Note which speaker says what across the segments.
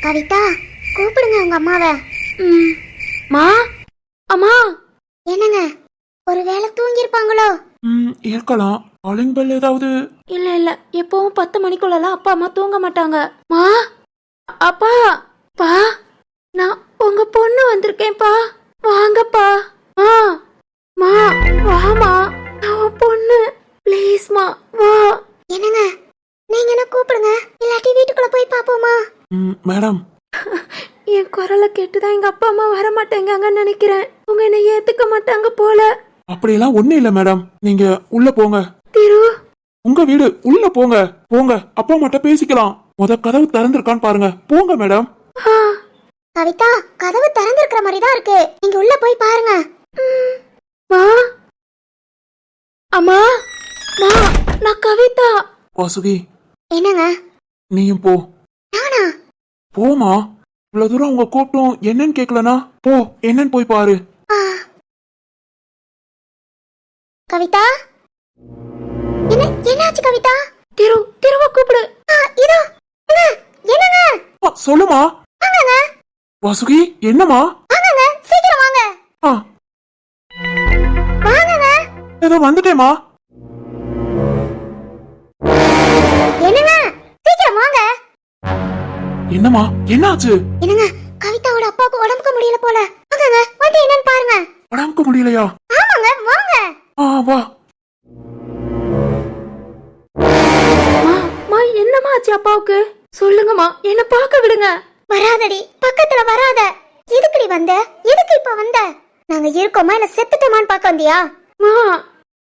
Speaker 1: கவிதா, கூப்பிடுங்க உங்க அம்மாவை.
Speaker 2: மா, அம்மா.
Speaker 1: என்னங்க, ஒருவேளை தூங்கிருப்பாங்களோ?
Speaker 3: இருக்கலாம். காலிங் பெல் ஏதாவது?
Speaker 2: இல்ல இல்ல, எப்பவும் 10 மணிக்குள்ளலாம் அப்பா அம்மா தூங்க மாட்டாங்க. மா, அப்பா, பா, நான் உங்க பொண்ணு வந்திருக்கேன்ப்பா, வாங்கப்பா. மா, மா, வாமா, நான் உன் பொண்ணு, ப்ளீஸ்மா வா.
Speaker 1: என்னங்க, நீங்க என்ன கூப்பிடுங்க, இல்லாட்டி வீட்டுக்குள்ள போய் பாப்போமா?
Speaker 3: மேடம்,
Speaker 2: என் குரலை கேட்டுதான் எங்க அப்பா அம்மா வர மாட்டேங்கன்னு நினைக்கிறேன். உங்க என்ன ஏத்துக்க மாட்டாங்க போல.
Speaker 3: அப்படியெல்லாம் ஒண்ணு இல்ல மேடம். நீங்க உள்ள போங்க.
Speaker 2: திரு,
Speaker 3: உங்க வீடு, உள்ள போங்க. போங்க, அப்பா அம்மாட்ட பேசிக்கலாம். கதவு திறந்திருக்கான்னு பாருங்க. போங்க மேடம்.
Speaker 1: கவிதா, கதவு திறந்திருக்கிற மாதிரி தான் இருக்கு, நீங்க உள்ள போய் பாருங்க.
Speaker 2: மா, அம்மா, மா, நான் கவிதா.
Speaker 3: வாசுகி,
Speaker 1: என்னங்க?
Speaker 3: நீயும் போ.
Speaker 1: நானா?
Speaker 3: போமா. இவ்வளவு தூரம் உங்க கூப்பிட்டும் என்னன்னு கேட்கலனா? போ, என்னன்னு போய் பாரு.
Speaker 1: கவிதா, என்னாச்சு கவிதா?
Speaker 2: திருவ கூப்பிடு.
Speaker 1: இதோ. என்னங்க?
Speaker 3: சொல்லுமா.
Speaker 1: வாங்கங்க.
Speaker 3: வாசுகி, என்னமா?
Speaker 1: வாங்கங்க, சீக்கிரம் வாங்க. வாங்கங்க.
Speaker 3: ஏதோ வந்துட்டேமா.
Speaker 1: என்னங்க, சீக்கிரம் வாங்க.
Speaker 3: என்னமா, என்னாச்சு?
Speaker 1: என்னங்க, கவிதாவோட அப்பாவுக்கு உடம்புக்கு முடியல போல. வாங்கங்க, வந்து என்னன்னு பாருங்க.
Speaker 3: உடம்புக்கு முடியலையா?
Speaker 1: ஆமாங்க, வாங்க.
Speaker 3: வா.
Speaker 2: மா, என்னமா ஆச்சு அப்பாவுக்கு? சொல்லுங்கம்மா, என்ன பார்க்க விடுங்க.
Speaker 1: வராதடி, பக்கத்துல வராத. எதுக்குடி வந்த? எதுக்கு இப்ப வந்த? நாங்க இருக்கோமா இல்ல செத்துட்டோமான்னு பார்க்க வந்தியா?
Speaker 2: மா,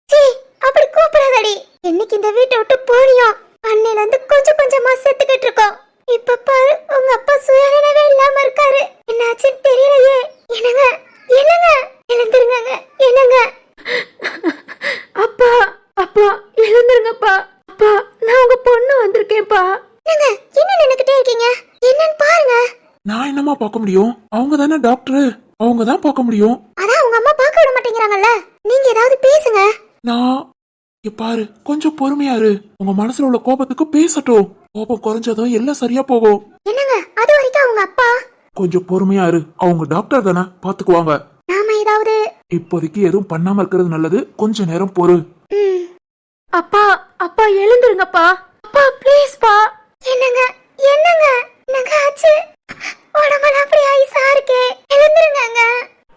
Speaker 1: சீ, அப்படி கூப்பிடாதடி. என்னைக்கு இந்த வீட்டை விட்டு போனியோ அன்னையில இருந்து கொஞ்சம் கொஞ்சமா செத்துக்கிட்டு இருக்கோம். இப்ப பாரு, உங்க அப்பா சுயநினைவே இல்லாம இருக்காரு. என்னாச்சுன்னு தெரியலையே. என்னங்க, என்னங்க, எழுந்திருங்க. என்னங்க?
Speaker 2: அப்பா, அப்பா, எழுந்துருங்கப்பா. அப்பா, நான் உங்க பொண்ணு வந்திருக்கேன்ப்பா.
Speaker 1: என்னங்க, என்ன நினைக்கிட்டே இருக்கீங்க? என்னன்னு பாருங்க.
Speaker 3: நான் என்னமா பார்க்க முடியும்? அவங்க தானே டாக்டர், அவங்க தான் பார்க்க முடியும்.
Speaker 1: அதான் உங்க அம்மா பார்க்க விட மாட்டேங்கிறாங்கல்ல, நீங்க ஏதாவது பேசுங்க.
Speaker 3: நான் பாரு, கொஞ்சம் பொறுமையா இரு. உங்க மனசுல உள்ள கோபத்துக்கு பேசட்டும். கோபம் குறைஞ்சதும் எல்லாம் சரியா போகும்.
Speaker 1: என்னங்க, அது வரைக்கும் அவங்க அப்பா?
Speaker 3: கொஞ்சம் பொறுமையா இரு. அவங்க டாக்டர் தானே, பாத்துக்குவாங்க.
Speaker 1: நாம ஏதாவது
Speaker 3: இப்போதைக்கு எதுவும் பண்ணாம இருக்கிறது நல்லது. கொஞ்ச நேரம் பொறு.
Speaker 2: அப்பா, அப்பா, எழுந்துருங்கப்பா. அப்பா, ப்ளீஸ்ப்பா.
Speaker 1: என்னங்க, என்னங்க, என்னங்க ஆச்சு? உடம்பெல்லாம் அப்படி ஐஸா இருக்கே, எழுந்துருங்க.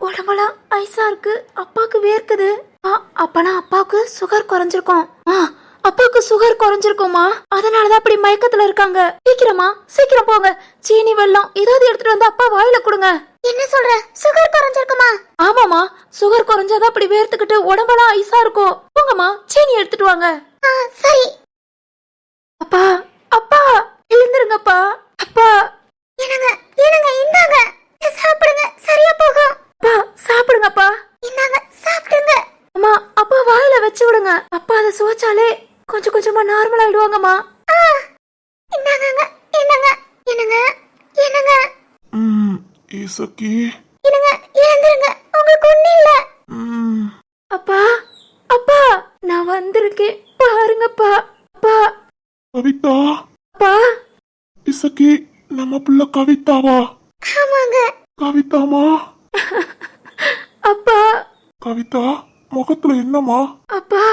Speaker 2: உடம்பெல்லாம் ஐஸா இருக்கு, அப்பாக்கு வேர்க்குது. அப்பனா அப்பாவுக்கு சுகர் குறைஞ்சிருக்கும். அப்பாவுக்கு சுகர் குறைஞ்சிருக்குமா, அதனாலதான் அப்படி மயக்கத்துல இருக்காங்க. சீக்கிரம் போங்க. சீனி வெல்லம் ஏதாவது எடுத்துட்டு வந்து அப்பா வாயில கொடுங்க.
Speaker 1: என்ன சொல்ற? சுகர் குறைஞ்சிருக்குமா?
Speaker 2: ஆமாமா, சுகர் குறைஞ்சாதான் அப்படி வேர்த்துக்கிட்டு உடம்பெல்லாம் ஐஸா இருக்கும். போங்கம்மா, சீனி எடுத்துட்டு வாங்க.
Speaker 1: சரி.
Speaker 2: அப்பா, அப்பா, எழுந்துருங்கப்பா. அப்பா.
Speaker 1: என்னங்க, இந்தாங்க, சாப்பிடுங்க, சரியா போகும்.
Speaker 2: அப்பா, சாப்பிடுங்கப்பா.
Speaker 1: இந்தாங்க, சாப்பிடுங்க.
Speaker 2: அம்மா, அப்பா வாயில வச்சு விடுங்க. அப்பா அதை சுவைச்சாலே கொஞ்சம் கொஞ்சமா நார்மல் ஆயிடுவாங்கம்மா.
Speaker 1: இந்தாங்க, என்னங்க.
Speaker 3: இசக்கி,
Speaker 1: என்னங்க, எழுந்துருங்க, உங்களுக்கு ஒண்ணும் இல்ல.
Speaker 2: அப்பா, அப்பா, நான் வந்திருக்கேன் பாருங்கப்பா. அப்பா.
Speaker 3: கவிதா.
Speaker 2: அப்பா.
Speaker 3: இசக்கி, நம்ம பிள்ளை கவிதாவா?
Speaker 1: ஆமாங்க.
Speaker 3: கவிதாமா?
Speaker 2: அப்பா.
Speaker 3: கவிதா, முகத்துல என்னமா?
Speaker 2: அப்பா,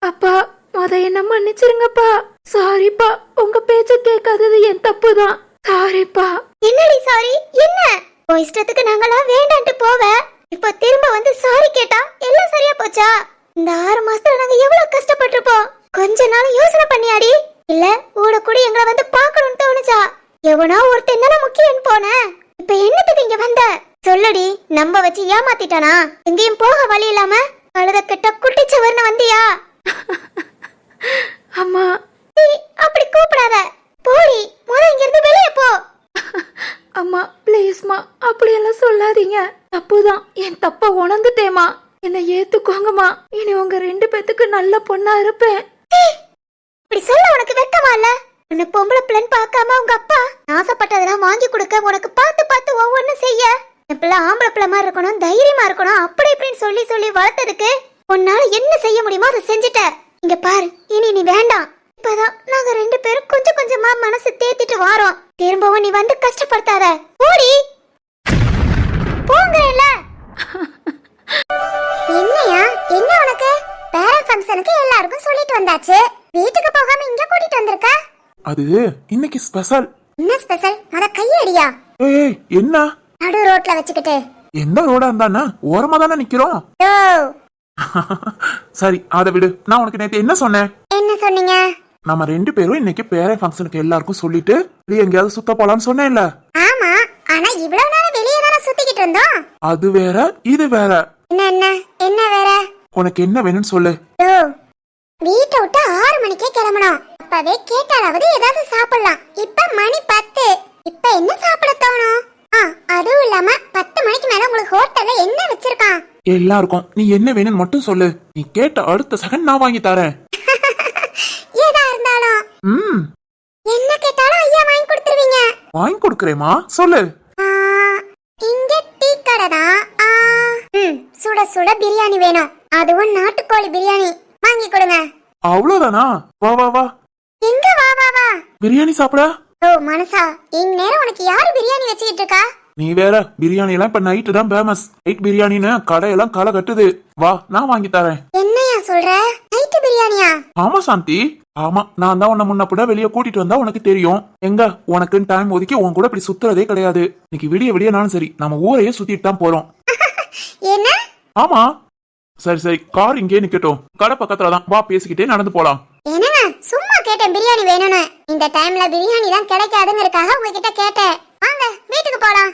Speaker 2: அப்பா, என்ன மன்னிச்சிருங்கப்பா. சாரிப்பா, உங்க பேச்ச கேட்காதது என் தப்புதான். சாரிப்பா.
Speaker 1: என்னடி சாரி? என்ன உன் இஷ்டத்துக்கு நாங்களா வேண்டான்ட்டு போவ, இப்போ திரும்ப வந்து சாரி கேட்டா எல்லாம் சரியா போச்சா? இந்த 6 மாசத்துல நாங்க எவ்வளவு கஷ்டப்பட்டிருப்போம். கொஞ்ச நாள் யோசனை பண்ணியாடி? இல்ல ஊட கூட எங்களை வந்து பாக்கணும்னு தோணுச்சா? எவனோ ஒருத்தன் தானே முக்கியம் போன. இப்ப என்னத்துக்கு இங்க வந்த? சொல்லுடி, நம்ப வச்சு ஏமாத்திட்டானா? எங்கேயும் போக வழி இல்லாம கழுத கிட்ட குட்டிச்சவர்னு வந்தியா?
Speaker 2: அம்மா,
Speaker 1: அப்படி கூப்பிடாத. போடி, முதல்ல இங்க இருந்து வெளியே போ.
Speaker 2: அம்மா, ப்ளீஸ்மா, அப்படியெல்லாம் சொல்லாதீங்க. தப்புதான், என் தப்ப உணர்ந்துட்டேமா. என்னை ஏத்துக்கோங்கம்மா. இனி உங்க 2 பேத்துக்கு நல்ல பொண்ணா இருப்பேன்.
Speaker 1: இப்படி சொல்ல உனக்கு வெக்கமா இல்ல? உன்னை பொம்பளை பிள்ளை பார்க்காம உங்க அப்பா ஆசைப்பட்டதெல்லாம் வாங்கி கொடுக்க, உனக்கு பார்த்து ஒவ்வொன்னும் செய்ய, என் பிள்ளை ஆம்பளை பிள்ளை மாதிரி இருக்கணும், தைரியமா இருக்கணும், அப்படி இப்படின்னு சொல்லி வளர்த்ததுக்கு உன்னால என்ன செய்ய முடியுமோ அதை செஞ்சுட்ட. இங்க பாரு, இனி நீ வேண்டாம். இப்பதான் நாங்க 2 பேரும் கொஞ்சம் கொஞ்சமா மனசு தேத்திட்டு வாரோம். திரும்பவும் நீ வந்து கஷ்டப்படுத்தாத. போடி போங்கறேல. என்னையா என்ன உனக்கு? பேரண்ட் ஃபங்க்ஷனுக்கு எல்லாருக்கும் சொல்லிட்டு வந்தாச்சு. வீட்டுக்கு போகாம இங்க கூட்டிட்டு வந்திருக்க.
Speaker 3: அது இன்னைக்கு ஸ்பெஷல்.
Speaker 1: என்ன ஸ்பெஷல்? அத கையடியா.
Speaker 3: ஏய் என்ன?
Speaker 1: நடு ரோட்ல வச்சுக்கிட்டு.
Speaker 3: எந்த ரோடா இருந்தானே ஓரமா தானே நிக்கிறோம்.
Speaker 1: ஓ
Speaker 3: சரி அத விடு. நான் உனக்கு நேத்து என்ன சொன்னேன்?
Speaker 1: என்ன சொன்னீங்க?
Speaker 3: நம்ம 2 பேரும் இன்னைக்கு பேரண்ட் ஃபங்க்ஷனுக்கு எல்லாருக்கும் சொல்லிட்டு வெளிய எங்கயாவது சுத்த போலாம்னு சொன்னேன்ல.
Speaker 1: ஆமா, ஆனா இவ்வளவு நேரம் வெளியே தான சுத்திக்கிட்டு இருந்தோம்.
Speaker 3: அது வேற இது வேற.
Speaker 1: என்ன வேற?
Speaker 3: உனக்கு என்ன வேணும்னு சொல்லு.
Speaker 1: ஓ வீட்டை விட்டு 6 மணிக்கே கிளம்பணும். அப்பவே கேட்டாலாவது ஏதாவது சாப்பிடலாம். இப்ப மணி 10. இப்ப என்ன சாப்பிட தோணும்? அதுவும் இல்லாம 10 மணிக்கு மேல உங்களுக்கு ஹோட்டல்ல என்ன வச்சிருக்கான்?
Speaker 3: எல்லாருக்கும் நீ என்ன வேணும்னு மட்டும் சொல்லு. நீ கேட்ட அடுத்த செகண்ட் நான் வாங்கி தரேன்.
Speaker 1: ஏதா இருந்தாலும் என்ன கேட்டாலும் ஐயா வாங்கி கொடுத்துருவீங்க.
Speaker 3: வாங்கி கொடுக்கறேமா சொல்லு.
Speaker 1: இங்க டீ கடை தான். சுட சுட பிரியாணி வேணும். அதுவும் நாட்டுக்கோழி பிரியாணி வாங்கி கொடுங்க.
Speaker 3: அவ்வளவுதானா? வா வா வா.
Speaker 1: எங்க வா வா வா?
Speaker 3: பிரியாணி சாப்பிட.
Speaker 1: ஓ மனசா, இந்நேரம் உனக்கு யாரு பிரியாணி வச்சுக்கிட்டு இருக்கா?
Speaker 3: நீ வேற பிரியாணி எல்லாம் இப்ப நைட்டு தான் ஃபேமஸ். நைட் பிரியாணின்னு கடையெல்லாம் களை கட்டுது. வா நான் வாங்கி தரேன்.
Speaker 1: என்னையா சொல்ற? நைட்டு பிரியாணியா?
Speaker 3: ஆமா சாந்தி, ஆமா. நான் தான் உன்னை முன்னப்பட வெளியே கூட்டிட்டு வந்தா உனக்கு தெரியும். எங்க உனக்குன்னு டைம் ஒதுக்கி உன் கூட இப்படி சுத்துறதே கிடையாது. இன்னைக்கு விடிய விடியனாலும் சரி நம்ம ஊரையே சுத்திட்டு தான் போறோம்.
Speaker 1: என்ன?
Speaker 3: ஆமா. சரி சரி, கார் இங்கே நிக்கட்டும். கடை பக்கத்துல தான். வா பேசிக்கிட்டே நடந்து போலாம்.
Speaker 1: என்னங்க சும்மா கேட்டேன் பிரியாணி வேணும்னு. இந்த டைம்ல பிரியாணி தான் கிடைக்காதுங்கிறதுக்காக உங்ககிட்ட கேட்டேன். வாங்க வீட்டுக்கு போலாம்.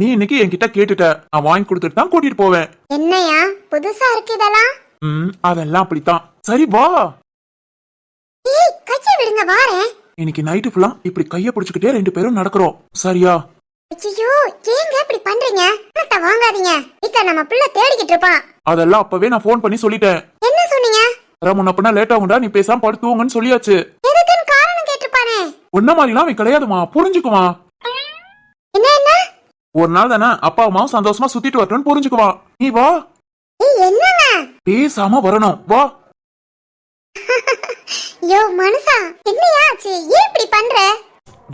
Speaker 3: நீ இன்னைக்கு என்கிட்ட கேட்டுட்ட. நான் வாங்கி கொடுத்துட்டு தான் கூட்டிட்டு போவேன்.
Speaker 1: என்னையா புதுசா இருக்கு இதெல்லாம்?
Speaker 3: அதெல்லாம் அப்படித்தான். சரி வா.
Speaker 1: ஏய் கைய விடுங்க வாரேன்.
Speaker 3: இன்னைக்கு நைட்டு ஃபுல்லா இப்படி கைய பிடிச்சுக்கிட்டே 2 பேரும் நடக்கிறோம். சரியா?
Speaker 1: ஐயோ ஏங்க இப்படி பண்றீங்க? அத்த வாங்காதீங்க. வீட்ல நம்ம பிள்ளை தேடிக்கிட்டு இருப்பான்.
Speaker 3: அதெல்லாம் அப்பவே நான் ஃபோன் பண்ணி சொல்லிட்டேன்.
Speaker 1: என்ன சொன்னீங்க?
Speaker 3: முன்னப்பனா லேட் ஆகும்டா, நீ பேசாம படுத்துவோங்கன்னு சொல்லியாச்சு.
Speaker 1: எதுக்குன்னு காரணம் கேட்டிருப்பானே.
Speaker 3: ஒன்ன மாதிரிலாம் அவன் கிடையாதுமா, புரிஞ்சுக்குமா?
Speaker 1: என்ன என்ன?
Speaker 3: ஒரு நாள் தானே அப்பா அம்மாவும் சந்தோஷமா சுத்திட்டு வரட்டும்னு புரிஞ்சுக்குவான். நீ வா.
Speaker 1: ஏய் என்னங்க?
Speaker 3: பேசாம வரணும். வா.
Speaker 1: யோ மனுஷா, என்னையா ஆச்சு? ஏன் இப்படி பண்ற?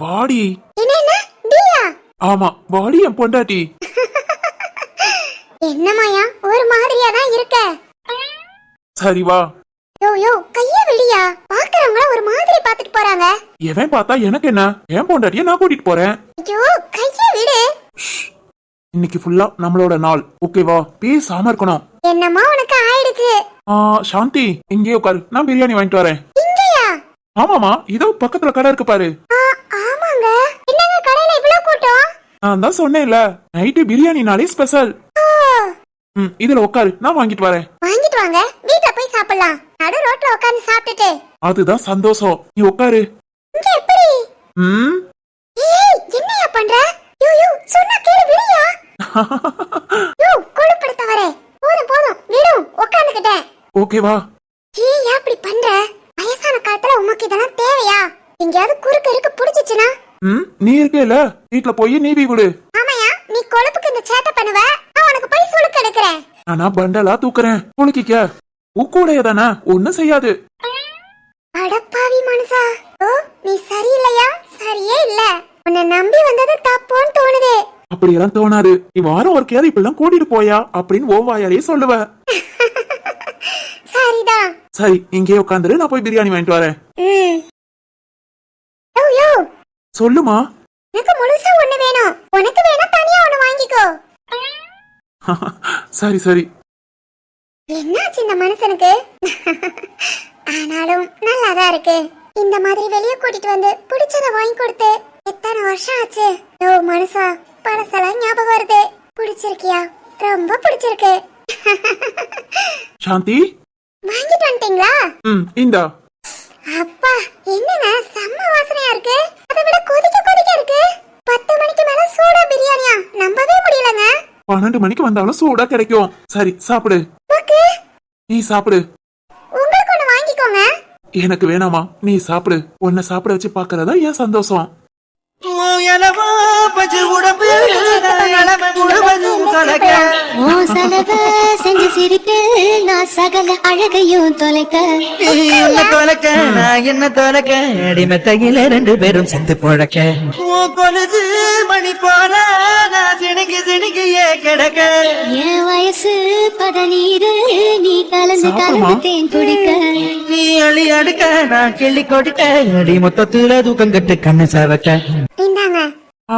Speaker 3: வாடி.
Speaker 1: என்ன டியா?
Speaker 3: ஆமா வாடி என் பொண்டாட்டி.
Speaker 1: என்னமாயா ஒரு மாதிரியா தான் இருக்க.
Speaker 3: சரி வா.
Speaker 1: யோ யோ கைய விடியா. பாக்குறவங்க ஒரு மாதிரி பாத்துட்டு போறாங்க.
Speaker 3: எவன் பார்த்தா எனக்கு என்ன? என் பொண்டாட்டிய நான் கூட்டிட்டு போறேன்.
Speaker 1: ஐயோ கைய விடு.
Speaker 3: இன்னைக்கு ஃபுல்லா நம்மளோட நாள். ஓகேவா? பேசாம இருக்கணும்.
Speaker 1: என்னமா உனக்கு ஆயிடுச்சு?
Speaker 3: சாந்தி இங்கே உட்காரு, நான் பிரியாணி வாங்கிட்டு வரேன்.
Speaker 1: இங்கயா?
Speaker 3: ஆமாமா, இதோ பக்கத்துல கடை இருக்கு பாரு.
Speaker 1: ஆமாங்க. என்னங்க கடையில இவ்ளோ கூட்டம்?
Speaker 3: நான் தான் சொன்னேன்ல, நைட்டு பிரியாணினாலே ஸ்பெஷல். இதுல உட்காரு, நான் வாங்கிட்டு வரேன்.
Speaker 1: வாங்கிட்டு வாங்க, வீட்ல போய் சாப்பிடலாம். நடு ரோட்ல உட்கார்ந்து சாப்பிட்டுட்டு.
Speaker 3: அதுதான் சந்தோஷம். நீ உட்காரு.
Speaker 1: இங்க எப்படி? ஏய் என்னையா பண்ற? யோ யோ சொன்னா கேளு விடியா. யோ கொழுப்படுத்தவரே. போதும் போதும் விடு, உட்கார்ந்துட்டேன்.
Speaker 3: ஓகேவா?
Speaker 1: ஏய் அப்படி பண்ற? வயசான காலத்துல உமக்கு இதெல்லாம் தேவையா? எங்கயாவது குறுக்கு இருக்கு புடிச்சிச்சுனா?
Speaker 3: நீ இருக்கேல, வீட்ல போய் நீவி விடு.
Speaker 1: ஆமாயா, நீ கொழுப்புக்கு இந்த சேட்டை பண்ணுவ. நான் உனக்கு போய் சுளுக்கு எடுக்கறேன்.
Speaker 3: நானா பண்டலா தூக்குறேன். குளுக்கிக்க. உக்கூடைய தானே, ஒண்ணும் செய்யாது.
Speaker 1: அடப்பாவி மனுஷா. ஓ நீ சரியில்லையா? சரியே இல்ல. உன்னை நம்பி வந்தது தப்புன்னு தோணுது.
Speaker 3: அப்படியெல்லாம் தோணாது. நீ வாரம் ஒரு கேது இப்பெல்லாம் கூட்டிட்டு போயா அப்படின்னு ஓவாயாலே சொல்லுவ.
Speaker 1: சரிதான்.
Speaker 3: சரி இங்கே உட்காந்துரு, நான் போய் பிரியாணி வாங்கிட்டு வரேன்.
Speaker 1: யோ யோ
Speaker 3: சொல்லுமா.
Speaker 1: எனக்கு முழுசா ஒண்ணு வேணும். உனக்கு வேணா தனியா ஒண்ணு வாங்கிக்கோ.
Speaker 3: சரி சரி.
Speaker 1: என்னாச்சு இந்த மனுஷனுக்கு? ஆனாலும் நல்லாதான் இருக்கு. இந்த மாதிரி வெளியே கூட்டிட்டு வந்து பிடிச்சத வாங்கி கொடுத்து எத்தனை வருஷம் ஆச்சு. ஓ மனுஷா, பழசெல்லாம் ஞாபகம் வருது. பிடிச்சிருக்கியா? ரொம்ப பிடிச்சிருக்கு.
Speaker 3: சாந்தி
Speaker 1: வாங்கிட்டு வந்துட்டீங்களா?
Speaker 3: இந்தா.
Speaker 1: அப்பா என்னங்க செம்ம வாசனையா இருக்கு. அதை விட கொதிக்க கொதிக்க இருக்கு. 10 மணிக்கு மேல சூடா பிரியாணியா? நம்பவே முடியலங்க.
Speaker 3: 12 மணிக்கு வந்தாலும் சூடா கிடைக்கும். சரி சாப்பிடு. நீ சாப்பிடு.
Speaker 1: உங்களுக்கு ஒண்ணு வாங்கிக்கோங்க.
Speaker 3: எனக்கு வேணாமா, நீ சாப்பிடு. உன்னை சாப்பிட வச்சு பாக்குறதா என் சந்தோஷம்.
Speaker 4: எலவோ பஞ்சு உடம்பு இளமை முழுவதும் கலக்க
Speaker 1: ஓ சலவ செஞ்சு சிரிக்க நான் சகல அழகையும் தொலைக்க
Speaker 4: நீ என்ன தொலைக்க நான் என்ன தொலைக்க அடிமத்தையில 2 பேரும் செத்து பொழக்க கொலுசு மணி போல நான் சிணிக்கியே கிடக்க
Speaker 1: என் வயசு 17 நீ கலந்து கலந்து தேன் குடிக்க
Speaker 4: நீ அழி அடுக்க நான் கிள்ளி கொடுக்க அடி மொத்தத்துல தூக்கம் கட்டு கண்ணு சவக்க
Speaker 1: இந்தாங்க
Speaker 3: ஆ,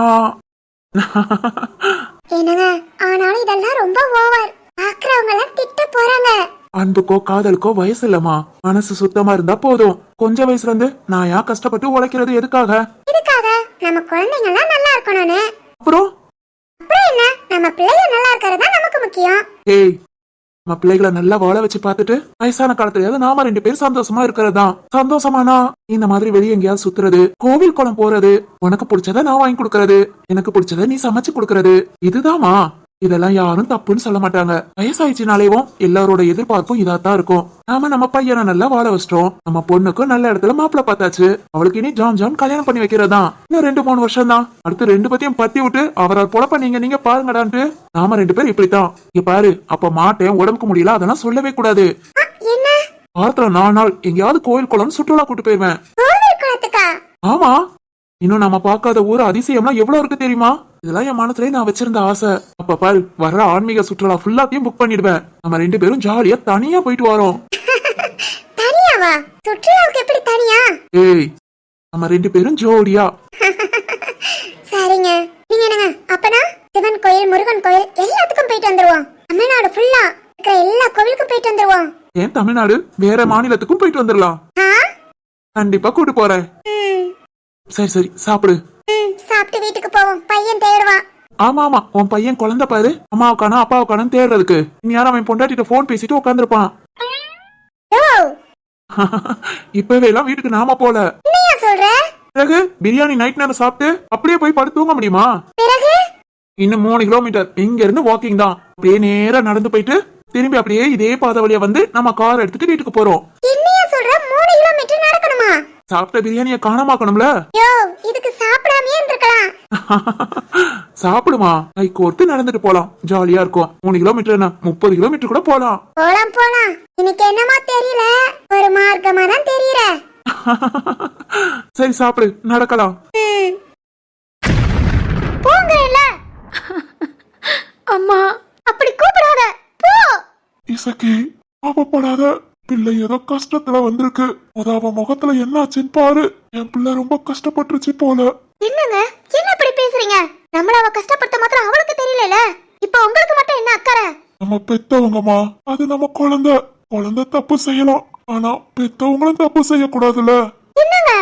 Speaker 1: என்னங்க ஆனாலும் இதெல்லாம் ரொம்ப ஓவர் பாக்குறவங்க எல்லாம் திட்ட போறாங்க
Speaker 3: அன்புக்கோ காதலுக்கோ வயசு இல்லம்மா. மனசு சுத்தமா இருந்தா போதும். கொஞ்ச வயசுல இருந்து நான் ஏன் கஷ்டப்பட்டு உழைக்கிறது எதுக்காக?
Speaker 1: இதுக்காக நம்ம குழந்தைங்க எல்லாம் நல்லா இருக்கணும்னு.
Speaker 3: அப்புறம்
Speaker 1: அப்புறம் என்ன, நம்ம பிள்ளைங்க நல்லா இருக்கிறது தான் நமக்கு முக்கியம்.
Speaker 3: ஏய், நம்ம பிள்ளைகளை நல்லா வாழ வச்சு பார்த்துட்டு வயசான காலத்துலயாவது நாம 2 பேரும் சந்தோஷமா இருக்கிறதுதான். சந்தோஷமானா இந்த மாதிரி வெளியே எங்கேயாவது சுத்துறது, கோவில் குளம் போறது, உனக்கு பிடிச்சத நான் வாங்கி கொடுக்கறது, எனக்கு பிடிச்சத நீ சமைச்சு கொடுக்கறது, இதுதாமா. இதெல்லாம் யாரும் தப்புன்னு சொல்ல மாட்டாங்க. வயசாயிடுச்சுனாலேவும் எல்லாரோட எதிர்பார்ப்பும் இதாத்தான் இருக்கும். நாம நம்ம பையனை நல்லா வாழ வச்சிட்டோம். நம்ம பொண்ணுக்கும் நல்ல இடத்துல மாப்பிள்ள பார்த்தாச்சு. அவளுக்கு இனி ஜாம் கல்யாணம் பண்ணி வைக்கிறதா. இன்னும் 2-3 வருஷம் தான். அடுத்து 2 பத்தியும் பத்தி விட்டு அவரால் பொழப்ப நீங்க பாருங்கடான்ட்டு நாம 2 பேரும் இப்படித்தான். இங்க பாரு, அப்ப மாட்டேன், உடம்புக்கு முடியல, அதெல்லாம் சொல்லவே கூடாது.
Speaker 1: என்ன
Speaker 3: வாரத்துல 4 நாள் எங்கேயாவது கோயில் குளம் சுற்றுலா கூட்டு போயிருவேன்.
Speaker 1: கோவில் குளத்துக்கா?
Speaker 3: ஆமா, இன்னும் நம்ம பார்க்காத ஊர் அதிசயம்லாம் எவ்வளவு இருக்கு தெரியுமா? இதெல்லாம் என் மனசுலயே நான் வச்சிருந்த ஆசை. அப்ப பாரு, வர்ற ஆன்மீக சுற்றுலா ஃபுல்லாத்தையும் புக் பண்ணிடுவேன். நம்ம 2 பேரும் ஜாலியா தனியா போயிட்டு வரோம்.
Speaker 1: தனியாவா? சுற்றுலாவுக்கு எப்படி தனியா?
Speaker 3: ஏய், நம்ம 2 பேரும் ஜோடியா.
Speaker 1: சரிங்க, நீங்க என்னங்க அப்பனா சிவன் கோயில், முருகன் கோயில் எல்லாத்துக்கும் போயிட்டு வந்துருவோம். தமிழ்நாடு ஃபுல்லா இருக்கிற எல்லா கோவிலுக்கும் போயிட்டு வந்துருவோம்.
Speaker 3: ஏன் தமிழ்நாடு, வேற மாநிலத்துக்கும் போயிட்டு வந்துடலாம்.
Speaker 1: ஆ?
Speaker 3: கண்டிப்பா கூட்டு போறேன்.
Speaker 1: ம்,
Speaker 3: சரி சாப்பிடு.
Speaker 1: சாப்பிட்டு வீட்டுக்கு போவோம். பையன் தேடுவான்.
Speaker 3: ஆமா, உன் பையன் குழந்தை பாரு, அம்மாவுக்கானா அப்பாவுக்கானு தேடுறதுக்கு. நீ யாரும் அவன் பொண்டாட்டிட்ட போன் பேசிட்டு உட்காந்துருப்பான்.
Speaker 1: ஓ,
Speaker 3: இப்பவே எல்லாம் வீட்டுக்கு நாம போல.
Speaker 1: என்னையா சொல்ற?
Speaker 3: பிறகு பிரியாணி நைட் நேரம் சாப்பிட்டு அப்படியே போய் படுத்து தூங்க முடியுமா?
Speaker 1: பிறகு
Speaker 3: இன்னும் 3 கிலோமீட்டர் இங்க இருந்து வாக்கிங் தான். அப்படியே நேரா நடந்து போயிட்டு திரும்பி அப்படியே இதே பாதை வழியா வந்து நம்ம கார் எடுத்துட்டு வீட்டுக்கு போறோம்.
Speaker 1: என்னையா சொல்ற? 3 கிலோமீட்டர் நடக்கணுமா?
Speaker 3: சாப்பிட்ட பிரியாணிய காணாமாக்கணும்ல.
Speaker 1: யோ, இதுக்கு சாப்பிடாமயே இருந்திருக்கலாம்.
Speaker 3: சாப்பிடுமா, கை கோர்த்து நடந்துட்டு போலாம். ஜாலியா இருக்கும். 3 கிலோமீட்டர் என்ன, 30 கிலோமீட்டர் கூட போலாம்.
Speaker 1: போலாம். இன்னைக்கு என்னமா தெரியல, ஒரு மார்க்கமா தான் தெரியற.
Speaker 3: சரி சாப்பிடு, நடக்கலாம்.
Speaker 1: போங்கல.
Speaker 2: அம்மா,
Speaker 1: அப்படி கூப்பிடாத, போ.
Speaker 3: இசக்கி, அவப்படாத. பிள்ளை ஏதோ கஷ்டத்துல வந்திருக்கு. அவ முகத்துல என்னாச்சுன்னு பாரு. என் பிள்ளை ரொம்ப கஷ்டப்பட்டுருச்சு போல.
Speaker 1: என்னங்க, என்ன இப்படி பேசுறீங்க? நம்மள அவ கஷ்டப்படுத்த மாத்திரம் அவளுக்கு தெரியல. இப்ப உங்களுக்கு மட்டும் என்ன அக்கறை?
Speaker 3: நம்ம பெத்தவங்கம்மா, அது நம்ம குழந்தை தப்பு செய்யலாம். ஆனா பெத்தவங்களும் தப்பு செய்யக்கூடாதுல்ல.
Speaker 1: என்னங்க?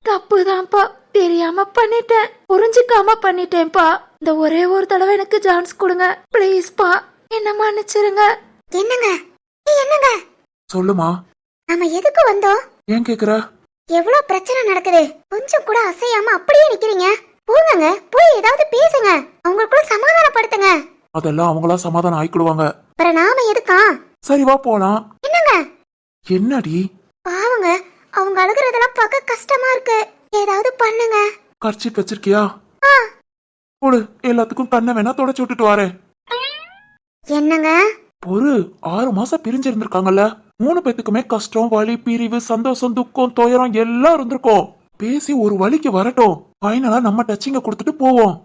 Speaker 2: தப்புதான்ப்பா, தெரியாம பண்ணிட்டேன், புரிஞ்சுக்காம பண்ணிட்டேன்ப்பா. இந்த ஒரே ஒரு தடவை எனக்கு சான்ஸ் கொடுங்க ப்ளீஸ்ப்பா, என்ன மன்னிச்சிருங்க.
Speaker 1: என்னங்க? என்னங்க?
Speaker 3: சொல்லுமா.
Speaker 1: நாம எதுக்கு வந்தோம்?
Speaker 3: ஏன் கேக்குற?
Speaker 1: எவ்வளவு பிரச்சனை நடக்குது, கொஞ்சம் கூட அசையாம அப்படியே நிக்கிறீங்க. போங்க, போய் ஏதாவது பேசுங்க, அவங்களுக்குள்ள சமாதானப்படுத்துங்க.
Speaker 3: அதெல்லாம் அவங்களா சமாதானம் ஆயிக்கிடுவாங்க.
Speaker 1: அப்புறம் நாம எதுக்கா?
Speaker 3: சரி வா போலாம்.
Speaker 1: என்னங்க?
Speaker 3: என்னடி?
Speaker 1: பாவங்க, அவங்க அழுகுறதெல்லாம் பார்க்க கஷ்டமா இருக்கு. ஏதாவது பண்ணுங்க.
Speaker 3: கர்ச்சீப் வச்சிருக்கியா? போடு, எல்லாத்துக்கும் கண்ணை வேணா தொடச்சு விட்டுட்டு வரேன்.
Speaker 1: என்னங்க?
Speaker 3: ஒரு 6 மாசம் பிரிஞ்சிருந்திருக்காங்கல்ல. 3 பேத்துக்குமே கஷ்டம், வலி, பிரிவு, சந்தோஷம், துக்கம், துயரம் எல்லாம் இருந்திருக்கும். பேசி ஒரு வழிக்கு வரட்டும். ஃபைனலா நம்ம டச்சிங்க கொடுத்துட்டு போவோம்.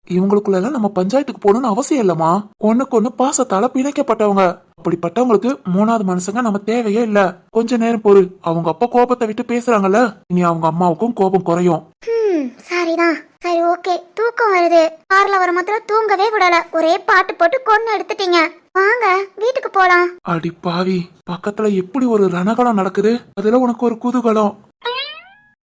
Speaker 3: இவங்களுக்குள்ள எல்லாம் நம்ம பஞ்சாயத்துக்கு போகணும்னு அவசியம் இல்லம்மா. ஒண்ணுக்கு ஒண்ணு பாசத்தால பிணைக்கப்பட்டவங்க. அப்படிப்பட்டவங்களுக்கு 3வது மனுஷங்க நம்ம தேவையே இல்ல. கொஞ்ச நேரம் பொறு. அவங்க அப்பா கோபத்தை விட்டு பேசுறாங்கல்ல, இனி அவங்க அம்மாவுக்கும் கோபம் குறையும்.
Speaker 1: சரிதான். சரி, ஓகே. தூக்கம் வருது. கார்ல வர மாத்திரம் தூங்கவே விடல. ஒரே பாட்டு போட்டு கொண்டு எடுத்துட்டீங்க. வாங்க வீட்டுக்கு போலாம்.
Speaker 3: அடி பாவி, பக்கத்துல எப்படி ஒரு ரணகலம் நடக்குது. அதுல உனக்கு ஒரு குதூகலம்.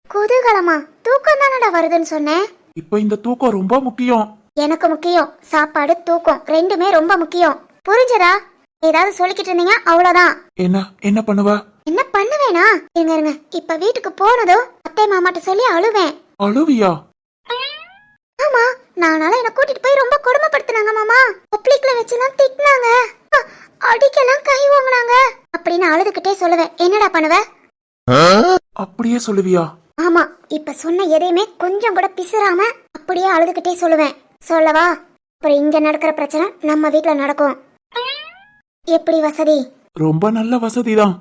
Speaker 1: குதூகலமா? தூக்கம் தானடா வருதுன்னு சொன்னேன்.
Speaker 3: இப்ப இந்த தூக்கம் ரொம்ப முக்கியம்.
Speaker 1: எனக்கு முக்கியம். சாப்பாடு, தூக்கம் 2மே ரொம்ப முக்கியம். புரிஞ்சதா? ஏதாவது சொல்லிக்கிட்டு இருந்தீங்க அவ்வளவுதான்.
Speaker 3: என்ன பண்ணுவ?
Speaker 1: என்ன பண்ணுவேனா? இருங்க, இப்ப வீட்டுக்கு போனதும் அத்தை மாமாட்ட சொல்லி அழுவேன்.
Speaker 3: அழுவியா?
Speaker 1: ஆமா, நானால என்ன கூட்டிட்டு போய் ரொம்ப கொடுமைப்படுத்தினாங்க மாமா. பப்ளிக்ல வச்சுலாம் திட்டினாங்க, அடிக்கலாம் கை வாங்கினாங்க அப்படின்னு அழுதுகிட்டே சொல்லுவேன். என்னடா பண்ணுவ?
Speaker 3: அப்படியே சொல்லுவியா?
Speaker 1: ஆமா, இப்ப சொன்ன எதையுமே கொஞ்சம் கூட பிசுறாம அப்படியே அழுதுகிட்டே சொல்லுவேன். சொல்லவா? அப்புறம் இங்க நடக்கிற பிரச்சனை நம்ம வீட்ல நடக்கும். எப்படி வசதி?
Speaker 3: ரொம்ப நல்ல வசதிதான்.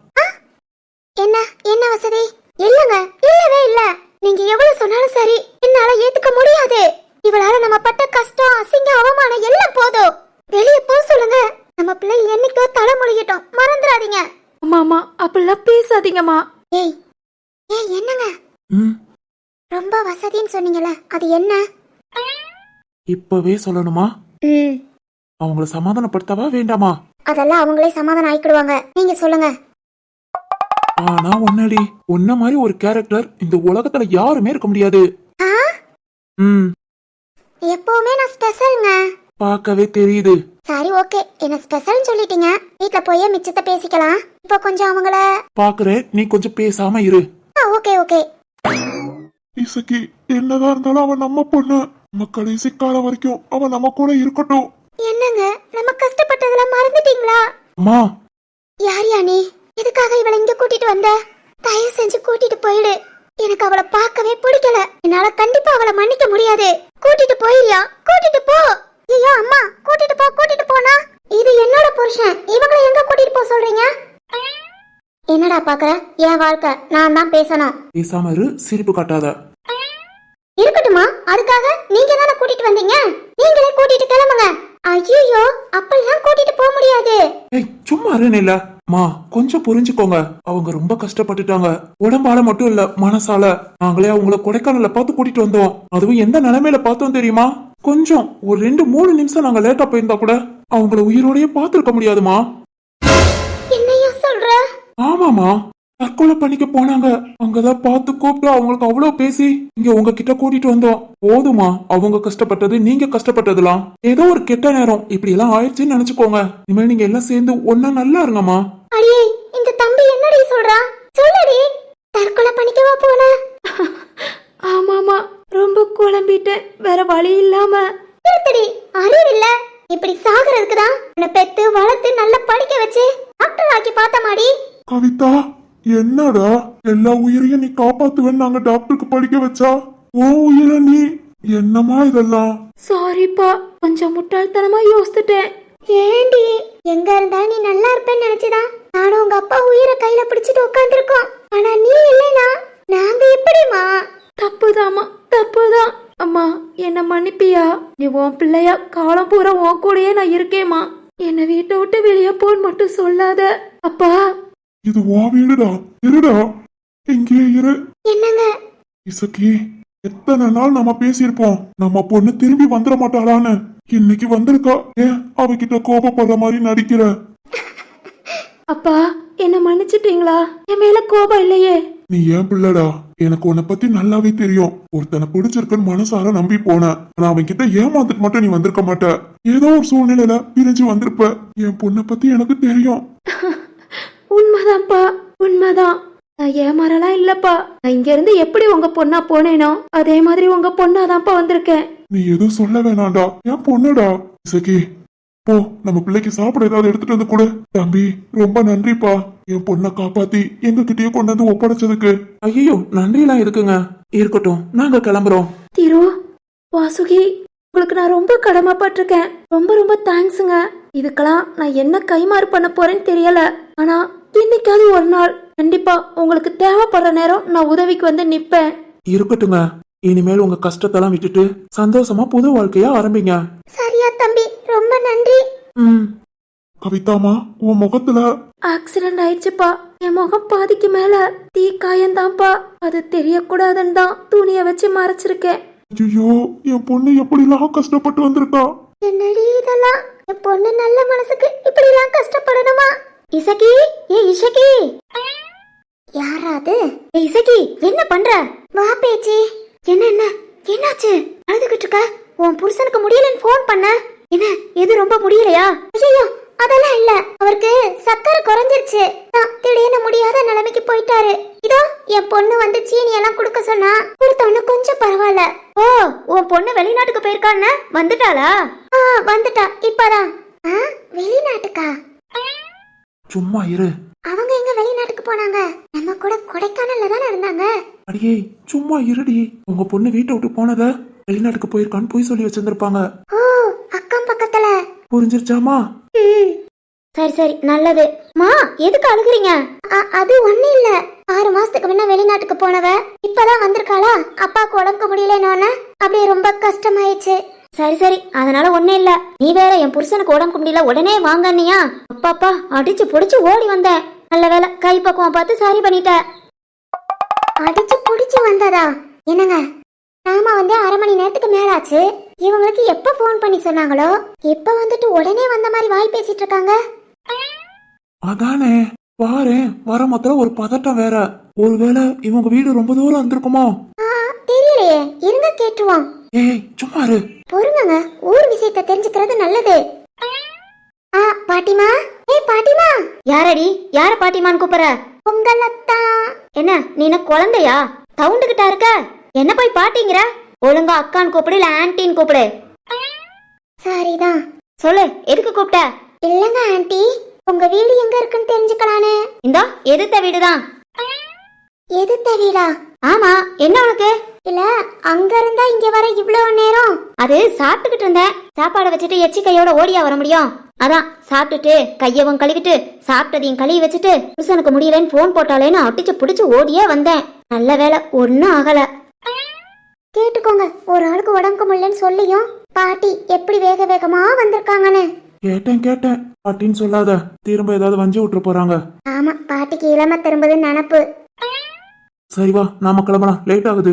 Speaker 1: என்ன என்ன வசதி? இல்லங்க, இல்லவே இல்ல. நீங்க எவ்வளவு சொன்னாலும் சரி, என்னால ஏத்துக்க முடியாது. இவளால நம்ம பட்ட கஷ்டம், அசிங்கம், அவமானம் எல்லாம் போதும். வெளியே போ சொல்லுங்க. நம்ம பிள்ளை என்னைக்கோ தலை முழுகிட்டோம், மறந்துடாதீங்க.
Speaker 2: அம்மா அம்மா அப்படிலாம் பேசாதீங்கம்மா.
Speaker 1: ஏய் ஏய், என்னங்க
Speaker 3: ம்,
Speaker 1: ரொம்ப வசதின்னு சொன்னீங்கல்ல, அது என்ன?
Speaker 3: இப்பவே சொல்லணுமா?
Speaker 1: ம்,
Speaker 3: அவங்கள சமாதானப்படுத்தவா வேண்டாமா?
Speaker 1: அதெல்லாம் அவங்களே சமாதானம் ஆயிக்கிடுவாங்க. நீங்க சொல்லுங்க.
Speaker 3: ஆனா ஒன்னடி, உன்ன மாதிரி ஒரு கேரக்டர் இந்த உலகத்துல யாருமே இருக்க முடியாது.
Speaker 1: ஆ,
Speaker 3: ம்,
Speaker 1: எப்பவுமே நான் ஸ்பெஷல்ங்க.
Speaker 3: பார்க்கவே தெரியுது.
Speaker 1: சரி, ஓகே, என்ன ஸ்பெஷல்னு சொல்லிட்டீங்க. வீட்ல போய் மிச்சத்தை பேசிக்கலாம். இப்போ கொஞ்சம் அவங்கள.
Speaker 3: பாக்குறேன், நீ கொஞ்சம் பேசாம இரு.
Speaker 1: Okay okay.
Speaker 3: இசக்கி, என்னதான் இருந்தாலும் அவன் நம்ம பொண்ணு. நம்ம கடைசி காலம் வரைக்கும் அவன் நம்ம கூட இருக்கட்டும்.
Speaker 1: என்னங்க, நம்ம கஷ்டப்பட்டதெல்லாம் மறந்துட்டீங்களா?
Speaker 3: அம்மா,
Speaker 1: யார் யா நீ? எதுக்காக இவளை இங்க கூட்டிட்டு வந்த? தயவு செஞ்சு கூட்டிட்டு போயிடு. எனக்கு அவளை பார்க்கவே பிடிக்கல. என்னால கண்டிப்பா அவளை மன்னிக்க முடியாது. கூட்டிட்டு போயிரியா? கூட்டிட்டு போ. ஐயோ அம்மா, கூட்டிட்டு போ, கூட்டிட்டு போனா. இது என்னோட புருஷன், இவங்களை எங்க கூட்டிட்டு போ சொல்றீங்க? என்னடா பாக்குற? என் வாழ்க்கை, நான் தான் பேசணும்.
Speaker 3: பேசாம இரு, சிரிப்பு காட்டாத.
Speaker 1: இருக்கட்டுமா, அதுக்காக நீங்க தானே கூட்டிட்டு வந்தீங்க. நீங்களே கூட்டிட்டு கிளம்புங்க. ஐயோ, அப்படிலாம் கூட்டிட்டு போக முடியாது.
Speaker 3: ஏய், சும்மா இருநில. மா, கொஞ்சம் புரிஞ்சுக்கோங்க. அவங்க ரொம்ப கஷ்டப்பட்டுட்டாங்க. உடம்பால மட்டும் இல்ல, மனசால. நாங்களே அவங்கள கொடைக்கானல்ல பார்த்து கூட்டிட்டு வந்தோம். அதுவும் எந்த நிலைமையில பார்த்தோம் தெரியுமா? கொஞ்சம் ஒரு 2-3 நிமிஷம் நாங்க லேட்டா போயிருந்தா கூட அவங்கள உயிரோடயே பார்த்திருக்க முடியாதுமா.
Speaker 1: என்னையா சொல்ற?
Speaker 3: ஆமாமா, தற்கொலை பண்ணிக்க போனாங்க. அங்கதான் பார்த்து கூப்பிட்டு அவங்களுக்கு அவ்வளவு பேசி இங்க உங்ககிட்ட கூட்டிட்டு வந்தோம். போதுமா, அவங்க கஷ்டப்பட்டது, நீங்க கஷ்டப்பட்டதுலாம் ஏதோ ஒரு கெட்ட நேரம் இப்படி எல்லாம் ஆயிடுச்சுன்னு நினைச்சுக்கோங்க. இனிமேல் நீங்க எல்லாம் சேர்ந்து ஒன்னா நல்லா இருங்கம்மா.
Speaker 1: அடியே, இந்த தம்பி என்னடி சொல்றா? சொல்லடி. தற்கொலை பண்ணிக்கவா போன?
Speaker 2: ஆமாமா, ரொம்ப குழம்பிட்டேன், வேற வழி இல்லாம.
Speaker 1: நிறுத்தடி, அறிவு இல்ல. இப்படி சாகுறதுக்கு தான் உன்னை பெத்து வளர்த்து நல்லா படிக்க வச்சு டாக்டர் ஆக்கி பார்த்தமாடி.
Speaker 3: கவிதா, என்னடா எல்லா உயிரையும் நீ காப்பாத்துவேன்னு நாங்க டாக்டருக்கு படிக்க வச்சா ஓ உயிரை நீ என்னமா இதெல்லாம்?
Speaker 2: சாரிப்பா, கொஞ்சம் முட்டாள்தனமா யோசிச்சுட்டேன்.
Speaker 1: ஏண்டி, எங்க இருந்தா நீ நல்லா இருப்பேன்னு நினைச்சுதான் நானும் உங்க அப்பா உயிரை கையில பிடிச்சிட்டு உட்காந்துருக்கோம். ஆனா நீ இல்லைனா நாங்க எப்படிமா?
Speaker 2: தப்புதாம்மா, தப்புதான். அம்மா, என்ன மன்னிப்பியா? நீ உன் பிள்ளையா, காலம் பூரா உன் கூடயே நான் இருக்கேம்மா. என்னை வீட்டை விட்டு வெளியே போன்னு மட்டும் சொல்லாத. அப்பா,
Speaker 3: இது வா வீடுடா, இருடா, இங்கே இரு.
Speaker 1: என்னங்க?
Speaker 3: இசக்கி, எத்தனை நாள் நம்ம பேசியிருப்போம் நம்ம பொண்ணு திரும்பி வந்துட மாட்டாளான்னு. இன்னைக்கு வந்திருக்கா. ஏன் அவகிட்ட கோபப்படுற மாதிரி நடிக்கிற?
Speaker 2: அப்பா, என்ன மன்னிச்சிட்டீங்களா? என் மேல கோபம் இல்லையே.
Speaker 3: நீ ஏன் பிள்ளடா, எனக்கு உன்னை பத்தி நல்லாவே தெரியும். ஒருத்தனை பிடிச்சிருக்குன்னு மனசார நம்பி போன. ஆனா அவன் கிட்ட ஏமாத்துக்கு மட்டும் நீ வந்திருக்க மாட்ட. ஏதோ ஒரு சூழ்நிலையில பிரிஞ்சு வந்திருப்ப. என் பொண்ணை பத்தி எனக்கு தெரியும்.
Speaker 2: உண்மைதான்ப்பா, உண்மைதான். நான் ஏமாறலாம் இல்லப்பா. நான் இங்க இருந்து எப்படி உங்க பொண்ணா போனேனோ அதே மாதிரி உங்க பொண்ணாதான்ப்பா வந்திருக்கேன்.
Speaker 3: நீ எதுவும் சொல்ல வேணாண்டா, என் பொண்ணுடா. இசக்கி, போ, நம்ம பிள்ளைக்கு சாப்பிட ஏதாவது எடுத்துட்டு வந்து கொடு. தம்பி, ரொம்ப நன்றிப்பா, என் பொண்ணை காப்பாத்தி எங்க கிட்டயே கொண்டு வந்து ஒப்படைச்சதுக்கு. ஐயோ, நன்றி எல்லாம் இருக்குங்க. இருக்கட்டும், நாங்க கிளம்புறோம்.
Speaker 2: திரு, வாசுகி, உங்களுக்கு நான் ரொம்ப கடமைப்பட்டிருக்கேன். ரொம்ப ரொம்ப தேங்க்ஸுங்க. இதுக்கெல்லாம் நான் என்ன கைமாறு பண்ண போறேன்னு தெரியல. ஆனா இன்னைக்காவது ஒரு நாள் கண்டிப்பா உங்களுக்கு தேவைப்படுற நேரம் நான் உதவிக்கு வந்து நிப்பேன்.
Speaker 3: இருக்கட்டுங்க, இனிமேல் உங்க கஷ்டத்தெல்லாம் விட்டுட்டு சந்தோஷமா புது வாழ்க்கையா ஆரம்பிங்க.
Speaker 1: சரியா தம்பி, ரொம்ப நன்றி.
Speaker 3: கவிதாமா, உன் முகத்துல
Speaker 2: ஆக்சிடென்ட் ஆயிடுச்சுப்பா. என் முகம் பாதிக்கு மேல தீ காயந்தான்ப்பா. அது தெரியக்கூடாதுன்னு தான் துணியை வச்சு மறைச்சிருக்கேன்.
Speaker 3: ஐயோ, என் பொண்ணு எப்படிலாம் கஷ்டப்பட்டு வந்திருக்கா.
Speaker 1: என்னடி இதெல்லாம்? என் பொண்ணு நல்ல மனசுக்கு இப்படி எல்லாம் கஷ்டப்படணுமா? இசக்கி, ஏ இசக்கி. யாராது? ஏ இசக்கி, என்ன பண்ற? வா பேச்சி. என்ன என்ன என்னாச்சு? அழுதுகிட்டு இருக்க? உன் புருஷனுக்கு முடியலன்னு போன் பண்ண. என்ன, எது ரொம்ப முடியலையா? ஐயோ, அதெல்லாம் இல்ல, அவருக்கு சக்கரை குறைஞ்சிருச்சு. திடீர்னு முடியாத நிலைமைக்கு போயிட்டாரு. இதோ என் பொண்ணு வந்து சீனி எல்லாம் குடுக்க சொன்னா கொடுத்தவன கொஞ்சம் பரவாயில்ல. ஓ, உன் பொண்ணு வெளிநாட்டுக்கு போயிருக்கான்னு வந்துட்டாளா? வந்துட்டா இப்பதான். வெளிநாட்டுக்கா?
Speaker 3: சும்மா இரு.
Speaker 1: அவங்க எங்க வெளிநாட்டுக்கு போனாங்க? நம்ம கூட கொடைக்கானல்ல தானே இருந்தாங்க.
Speaker 3: அடியே சும்மா இருடி. உங்க பொண்ணு வீட்டை விட்டு போனத வெளிநாட்டுக்கு போயிருக்கான்னு போய் சொல்லி வச்சிருந்திருப்பாங்க.
Speaker 1: ஓ, அக்கம் பக்கத்துல.
Speaker 3: புரிஞ்சிருச்சாமா?
Speaker 1: ம்,
Speaker 2: சரி சரி நல்லது. மா எதுக்கு அழுகுறீங்க?
Speaker 1: அது ஒண்ணு இல்ல. 6 மாசத்துக்கு முன்ன வெளிநாட்டுக்கு போனவ இப்பதான் வந்திருக்காளா. அப்பாவுக்கு உடம்புக்கு முடியலன்னு அப்படியே ரொம்ப கஷ்டமாயிடுச்சு.
Speaker 2: சரி சரி அதனால ஒண்ணும் இல்ல. நீ வேற என் புருஷனுக்கு உடம்புக்கு முடியல உடனே வாங்கன்னியா? அப்பாப்பா அடிச்சு புடிச்சு ஓடி வந்தேன். நல்ல வேலை கை பக்குவம் பார்த்து சரி பண்ணிட்ட.
Speaker 1: அடிச்சு புடிச்சு வந்ததா? என்னங்க, நாம வந்து 1/2 மணி நேரத்துக்கு மேலாச்சு. இவங்களுக்கு எப்ப போன் பண்ணி சொன்னாங்களோ இப்ப வந்துட்டு உடனே வந்த மாதிரி வாய் பேசிட்டு இருக்காங்க.
Speaker 3: அதானே பாரு, வர மொத்தம் ஒரு பதட்டம் வேற. ஒருவேளை இவங்க வீடு ரொம்ப தூரம் வந்திருக்குமோ?
Speaker 1: தெரியலையே, இருங்க கேட்டுருவோம்.
Speaker 3: ஏய் சும்மா இரு.
Speaker 1: பொறுங்க, ஊர் விஷயத்தை தெரிஞ்சுக்கிறது நல்லது. பாட்டிமா, பாட்டிமா.
Speaker 2: யாரடி? யார பாட்டிமான்னு கூப்பிடுற?
Speaker 1: உங்களத்தான்.
Speaker 2: என்ன நீ என்ன குழந்தையா? தவுண்டுகிட்டா இருக்க? என்ன போய் பாட்டிங்கிற? ஒழுங்கா அக்கான்னு கூப்பிடு இல்ல ஆன்டின்னு கூப்பிடு.
Speaker 1: சரிதான்.
Speaker 2: சொல்லு எதுக்கு கூப்பிட்ட?
Speaker 1: இல்லங்க ஆன்ட்டி, உங்க வீடு எங்க இருக்குன்னு தெரிஞ்சுக்கலானே.
Speaker 2: இந்தா எதிர்த்த வீடுதான்.
Speaker 1: எதிர்த்த வீடா?
Speaker 2: ஆமா, என்ன உனக்கு?
Speaker 1: இல்ல, அங்க இருந்தா இங்க வர இவ்வளவு நேரம்.
Speaker 2: அது சாப்பிட்டுக்கிட்டு இருந்தேன். சாப்பாடை வச்சுட்டு எச்சி கையோட ஓடியா வர முடியும்? அதான் சாப்பிட்டுட்டு கையவும் கழுவிட்டு சாப்பிட்டதையும் கழுவி வச்சுட்டு புருஷனுக்கு முடியலன்னு போன் போட்டாலேன்னு அடிச்சு புடிச்சு ஓடியே வந்தேன். நல்ல வேலை ஒன்னும் ஆகல.
Speaker 1: கேட்டுக்கோங்க, ஒரு ஆளுக்கு உடம்புக்கு முடியலன்னு சொல்லியும் பாட்டி எப்படி வேக வேகமா வந்திருக்காங்கன்னு.
Speaker 3: கேட்டேன் பாட்டின்னு சொல்லாத. திரும்ப ஏதாவது வஞ்சி விட்டுற போறாங்க.
Speaker 1: ஆமா, பாட்டிக்கு இளம திரும்புதுன்னு நினப்பு.
Speaker 3: சரி வா, நாம கிளம்பலாம். லேட் ஆகுது.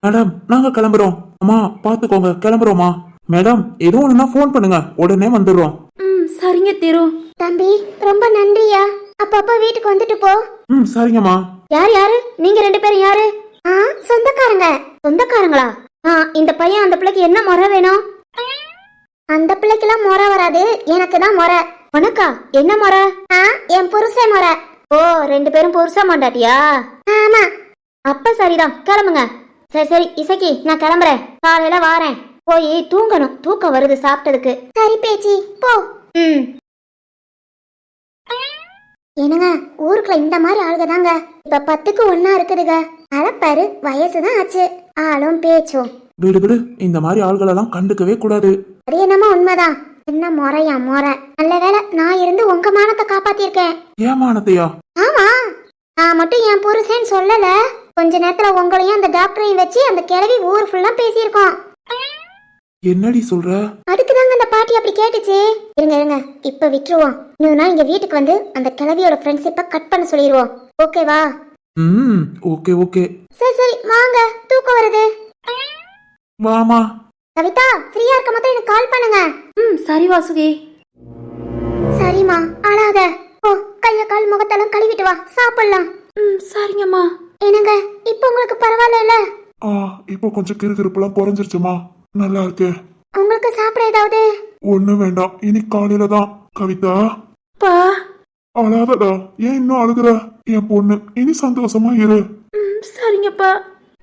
Speaker 3: மேடம் நாங்க கிளம்புறோம். அம்மா பாத்துக்கோங்க, கிளம்புறோமா? மேடம் எதுவும் ஒண்ணுனா போன் பண்ணுங்க, உடனே வந்துடுறோம்.
Speaker 2: சரிங்க திரு.
Speaker 1: தம்பி ரொம்ப நன்றியா. அப்பப்ப வீட்டுக்கு வந்துட்டு போ.
Speaker 3: சரிங்கம்மா.
Speaker 2: யாரு யாரு நீங்க 2 பேரும்? யாரு?
Speaker 1: சொந்தக்காரங்க.
Speaker 2: சொந்தக்காரங்களா? இந்த பையன் அந்த பிள்ளைக்கு என்ன முறை வேணும்?
Speaker 1: அந்த பிள்ளைக்கெல்லாம் முறை வராது, எனக்கு தான் முறை.
Speaker 2: உனக்கா என்ன முறை?
Speaker 1: என் புருஷன் முறை.
Speaker 2: ஓ 2 பேரும் புருஷா மாட்டாட்டியா?
Speaker 1: ஆமா.
Speaker 2: அப்ப சரிதான், கிளம்புங்க. சரி சரி இசக்கி நான் கிளம்புறேன். காலையில வாரேன். போய் தூங்கணும், தூக்கம் வருது சாப்பிட்டதுக்கு.
Speaker 1: சரி பேச்சி போ. என்னங்க, ஊருக்குள்ள இந்த மாதிரி ஆளுக தாங்க இப்ப 10க்கு 1 இருக்குதுங்க. அழப்பாரு, வயசுதான் ஆச்சு, ஆளும் பேச்சும்.
Speaker 3: விடு விடு, இந்த மாதிரி ஆள்களெல்லாம் கண்டுக்கவே கூடாது.
Speaker 1: அது என்னமோ உண்மைதான். என்ன முறையா முறை. நல்ல வேலை நான் இருந்து உங்க மானத்தை காப்பாத்திருக்கேன்.
Speaker 3: ஏமானத்தையா?
Speaker 1: ஆமா, நான் மட்டும் என் புருஷன் சொல்லல. கொஞ்ச நேரத்துல உங்களையும் அந்த டாக்டரையும் வச்சு அந்த கிழவி ஊர் ஃபுல்லா பேசியிருக்கோம்.
Speaker 3: என்னடி சொல்ற?
Speaker 1: அதுக்குதாங்க அந்த பாட்டி அப்படி கேட்டுச்சு. இருங்க இப்ப விட்டுருவோம். இன்னொரு நாள் இங்க வீட்டுக்கு வந்து அந்த கிழவியோட ஃப்ரெண்ட்ஷிப்பை கட் பண்ண சொல்லிடுவோம். ஓகேவா?
Speaker 3: Okay okay.
Speaker 1: சரி வாங்க, தூக்கம் வருது.
Speaker 3: வாமா.
Speaker 1: கவிதா, ஃப்ரீயா இருக்க மட்டும் எனக்கு கால் பண்ணுங்க.
Speaker 2: சரி வாசுகி.
Speaker 1: சரிம்மா, அழாத. ஓ, கைய கால் முகத்தெல்லாம் கழுவிட்டு வா, சாப்பிடலாம்.
Speaker 2: சரிங்கம்மா.
Speaker 1: என்னங்க, இப்ப உங்களுக்கு பரவாயில்ல?
Speaker 3: இப்போ கொஞ்சம் கிறுகிறுப்புலாம் குறைஞ்சிருச்சுமா. நல்லா இருக்கே.
Speaker 1: உங்களுக்கு சாப்பிட ஏதாவது?
Speaker 3: ஒண்ணும் வேண்டாம், இனி காலையில தான். கவிதா
Speaker 2: பா.
Speaker 3: அழாதடா. ஏன் இன்னும் அழுகுற? என் பொண்ணு இனி சந்தோஷமா இரு.
Speaker 2: சரிங்கப்பா.